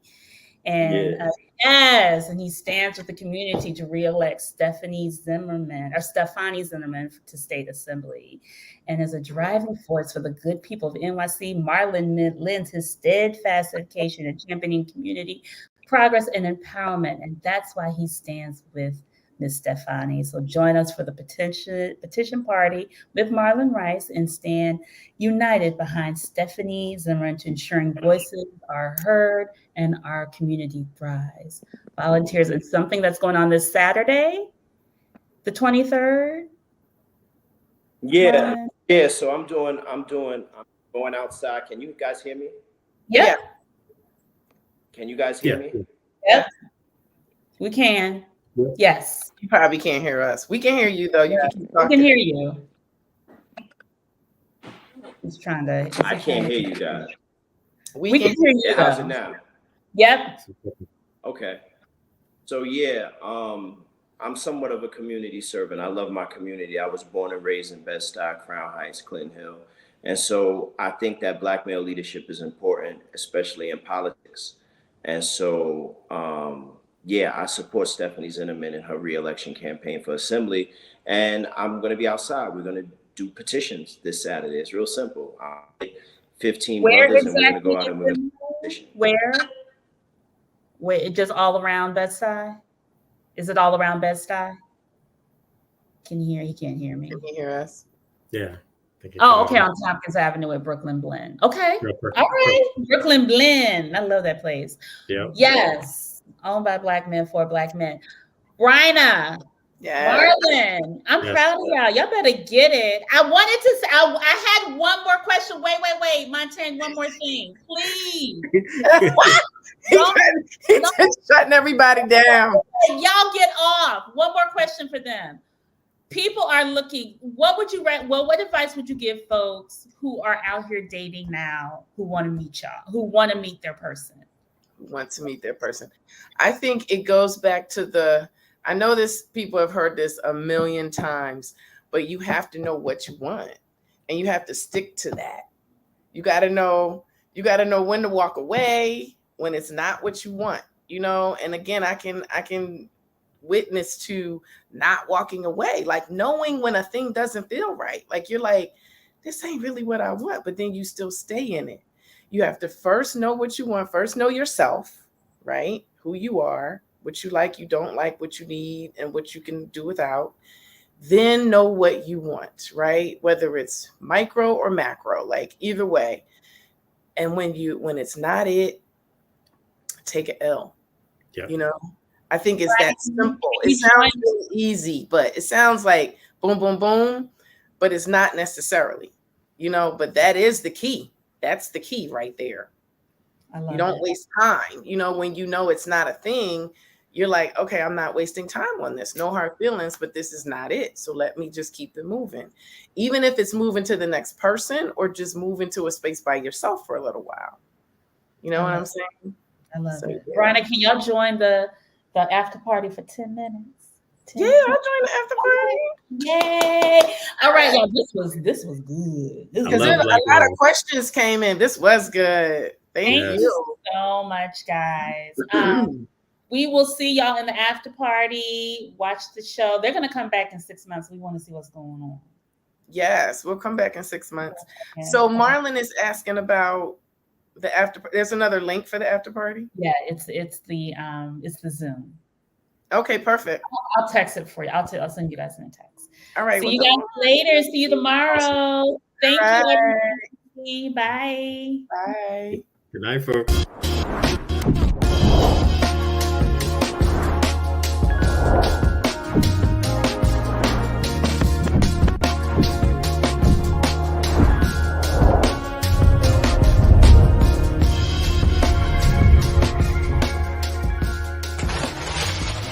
And and he stands with the community to reelect Stefani Zimmerman to state assembly. And as a driving force for the good people of NYC, Marlon lends his steadfast dedication in championing community progress and empowerment. And that's why he stands with Ms. Stefani. So join us for the petition party with Marlon Rice and stand united behind Stefani Zimmerman to ensuring voices are heard and our community thrives. Volunteers, it's something that's going on this Saturday, the 23rd. Yeah. So I'm going outside. Can you guys hear me? Yeah. Can you guys hear me? Yep. We can. Yes. You probably can't hear us. We can hear you though. You can keep talking. We can hear you. He's trying to. I can't hear you guys. We can hear you. Yeah, how's it though. now? Yep. Okay. So yeah, I'm somewhat of a community servant. I love my community. I was born and raised in Bed-Stuy, Crown Heights, Clinton Hill. And so I think that Black male leadership is important, especially in politics. And so, yeah, I support Stephanie Zinnerman in her re-election campaign for Assembly. And I'm going to be outside. We're going to do petitions this Saturday. It's real simple. 15 Where brothers, exactly? and we're going to go out and we're going to petition. Where? Just all around Bed-Stuy? Is it all around Bed-Stuy? Can you hear? He can't hear me. Can you hear us? Yeah. Oh, okay. On Tompkins Avenue at Brooklyn Blend. Okay. All right. Brooklyn Blend. I love that place. Yeah. Yes. Owned by Black men for Black men. Bryna. Yeah. Marlon, I'm proud of y'all. Y'all better get it. I wanted to say, I had one more question. Wait. Montaigne, one more thing. Please. He's just shutting everybody down. Y'all get off. One more question for them. People are looking, what advice would you give folks who are out here dating now, who want to meet y'all, who want to meet their person? Who want to meet their person. I think it goes back to I know people have heard this a million times, but you have to know what you want and you have to stick to that. You got to know when to walk away, when it's not what you want, and again, I can witness to not walking away, like knowing when a thing doesn't feel right. Like you're like, this ain't really what I want, but then you still stay in it. You have to first know what you want, first know yourself, right? Who you are, what you like, you don't like, what you need, and what you can do without. Then know what you want, right? Whether it's micro or macro, like either way. And when it's not it, take an L. Yeah. I think it's that simple. It sounds really easy, but it sounds like boom, boom, boom, but it's not necessarily, but that is the key. That's the key right there. You don't waste time. When it's not a thing, you're like, okay, I'm not wasting time on this. No hard feelings, but this is not it. So let me just keep it moving. Even if it's moving to the next person or just moving to a space by yourself for a little while. You know what I'm saying? I love it. Yeah. Bryna, can y'all join the after party for 10 minutes? Yeah, I'll join the after party. Yay! All right, y'all. This was good. Because a lot of questions came in. This was good. Thank you so much, guys. We will see y'all in the after party. Watch the show. They're gonna come back in 6 months. We want to see what's going on. Yes, we'll come back in 6 months. Okay. So Marlon is asking about the after. There's another link for the after party. Yeah, it's the Zoom. Okay, perfect. I'll text it for you. I'll send you guys in a text. All right. See you guys later. See you tomorrow. Thank you. Bye. Bye. Good night, folks.